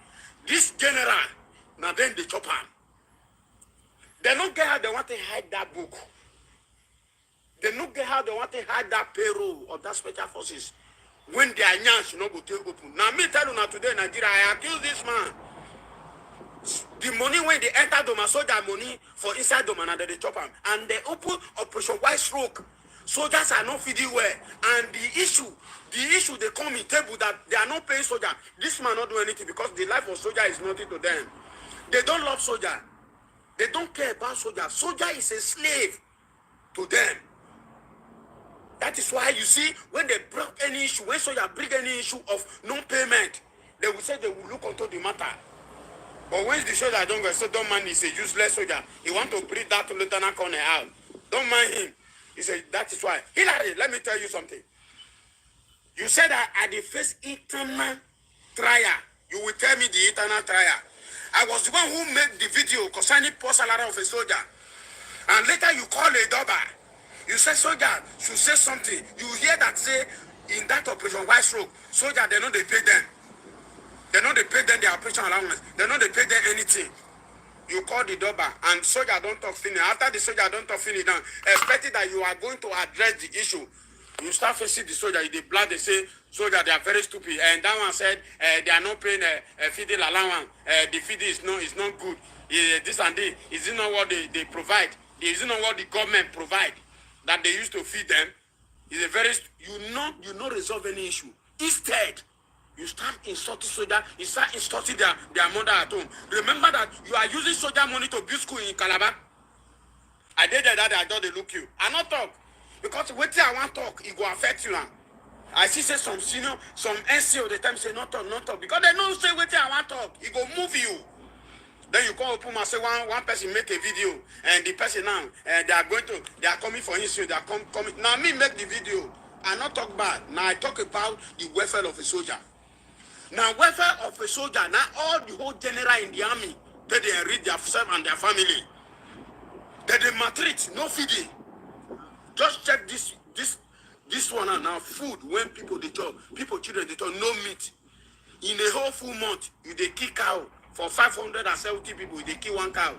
This general, now then they chop him. They don't get how they want to hide that book. They don't get how they want to hide that payroll of that Special Forces. When they are young, you know, go take open. Now, me tell you now today in Nigeria, I accuse this man. The money when they enter Doma, soldier money for inside Doma, and they chop them. And they open Operation White Stroke. Soldiers are not feeding well. And the issue they come in table that they are not paying soldier. This man not do anything because the life of soldier is nothing to them. They don't love soldier. They don't care about soldier. Soldier is a slave to them. That is why you see when they bring any issue, when soldier bring any issue of non-payment, they will say they will look into the matter. But when the soldier don't go, so don't mind, he's a useless soldier. He want to bring that Lieutenant Colonel out. Don't mind him. He said that is why. Hilary, let me tell you something. You said that at the first eternal trial, you will tell me the eternal trial. I was the one who made the video concerning poor salary of a soldier. And later you call a daughter. You say soldier should say something. You hear that say in that operation White Stroke, soldier they know they pay them. They know they pay them their operation allowance. They know they pay them anything. You call the double and soldier don't talk finish. After the soldier don't talk finish down, expecting that you are going to address the issue. You start facing the soldier, they blood, they say, soldier, they are very stupid. And that one said, they are not paying feeding allowance. The feeding is not good. This and this, is it not what they provide? Is it not what the government provide? That they used to feed them? Is a very, you not resolve any issue. Instead, you start insulting soldier, you start insulting their mother at home. Remember that you are using soldier money to build school in Calabar. I did that, I thought they look you. I not talk. Because what I want to talk, it will affect you now. I see say some senior, some NC all the time say not talk. Because they don't say what I want to talk, it will move you. Then you call Puma, say one person make a video, and the person now, they are coming for his they are coming. Now me make the video. I not talk bad. Now I talk about the welfare of a soldier. Now welfare of a soldier, now all the whole general in the army, they enrich themselves and their family. They maltreat, no feeding. Just check this one now. Food when people they talk, children they talk, no meat. In a whole full month, you they kill cow for 570 people. They kill one cow.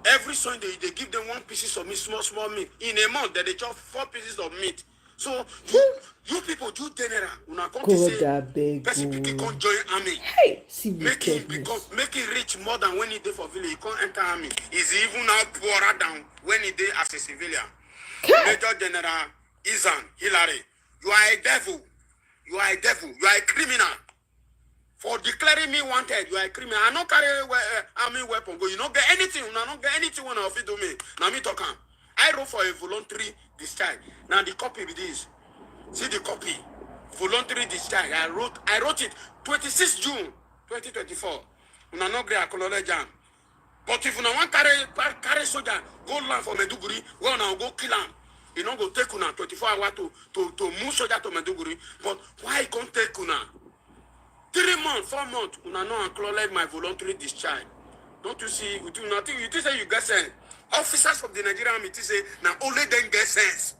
Every Sunday they give them 1 piece of meat, small meat. In a month, they chop 4 pieces of meat. So you people do general. Una come to say person can join army. Hey, make him rich more than when he did for village. He can't enter army. He's even now poorer than when he did as a civilian. Major General Izan Hilary, you are a devil. you are a devil, you are a criminal. For declaring me wanted, you are a criminal. I don't carry army weapon. Go, you don't get anything. I don't get anything when I offer to me. Now me talk. I wrote for a voluntary discharge. Now the copy with this. See the copy. Voluntary discharge. I wrote it 26 June 2024. Una no gree acknowledge am. But if una want carry soldier go land for Meduguri, well now go kill him. You know go take una 24 hours to move soldier to Meduguri. But why can't take una? 3 months, 4 months, una no acknowledge my voluntary discharge. Don't you see? You do nothing. You say you get sense. Officers of the Nigerian Army say now only them get sense.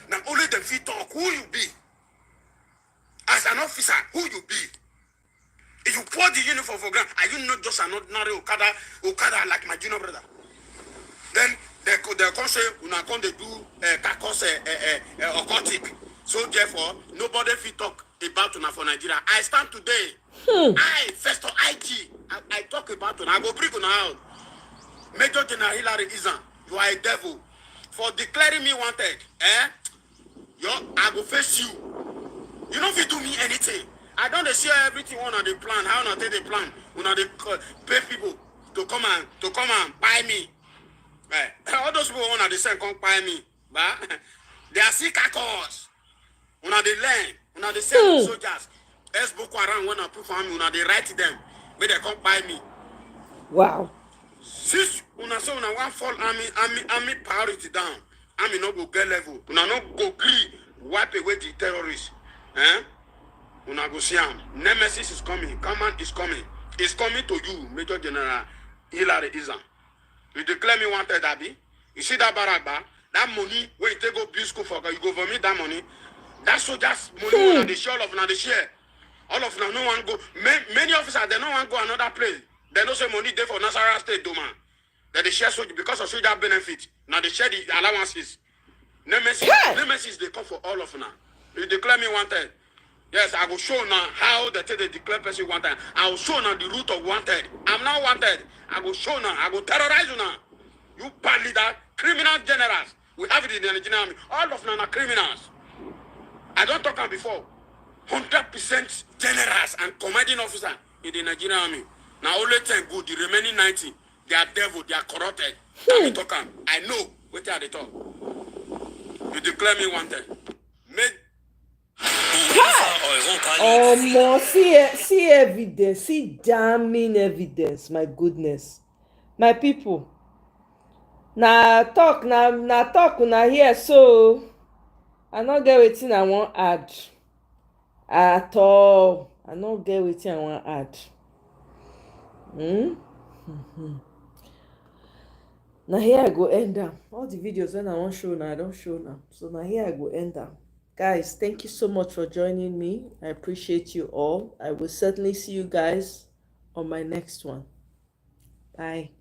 Now only them fit talk. Who you be? As an officer, who you be? If you pour the uniform for granted, are you not just an ordinary Okada like my junior brother? Then they come say, una come they do kakos occultic. So therefore, nobody fit talk about una for Nigeria. I stand today. I, first of IG, I talk about una. I go bring una out. Major General Hillary Izan, you are a devil. For declaring me wanted, I go face you. You don't fit do me anything. I don't share everything on the plan. How not take the plan? When they pay people to come and buy me. All those people want to say come buy me. But they are sick cause. When they learn, when they send soldiers, as Boko Haram when I put for me, when they write them, but they come buy me. Wow. Since una say una want fall army priority down, army no go get level. Una no go agree wipe away the terrorists. Una go see am. Nemesis is coming. Command is coming. It's coming to you, Major General Hillary Izan. You declare me wanted, Abby. You see that baraba? That money, when you take go build school for, you go vomit that money. That soldiers money on the share, all of them, the share. All of them, no one go. Many officers, they don't want to go another place. They don't say money there for Nasarawa State, Doma. They share soldier because of soldier benefit. Now they share the allowances. Nemesis, they come for all of them. You declare me wanted. Yes, I will show now how they declare person wanted. I will show now the root of wanted. I'm not wanted. I will show now. I will terrorize you now. You bad leader, criminal generals. We have it in the Nigerian Army. All of them are criminals. I don't talk about before. 100% generals and commanding officers in the Nigerian Army. Now only 10 good. The remaining 90, they are devil. They are corrupted. I know what are they talk. You declare me wanted. See evidence, see damning evidence. My goodness, my people. Now talk una here, so I not get wetin I wan add at all. I not get wetin I wan add. Now here I go end am. All the videos when I wan show now, I don't show now. So now here I go end am. Guys, thank you so much for joining me. I appreciate you all. I will certainly see you guys on my next one. Bye.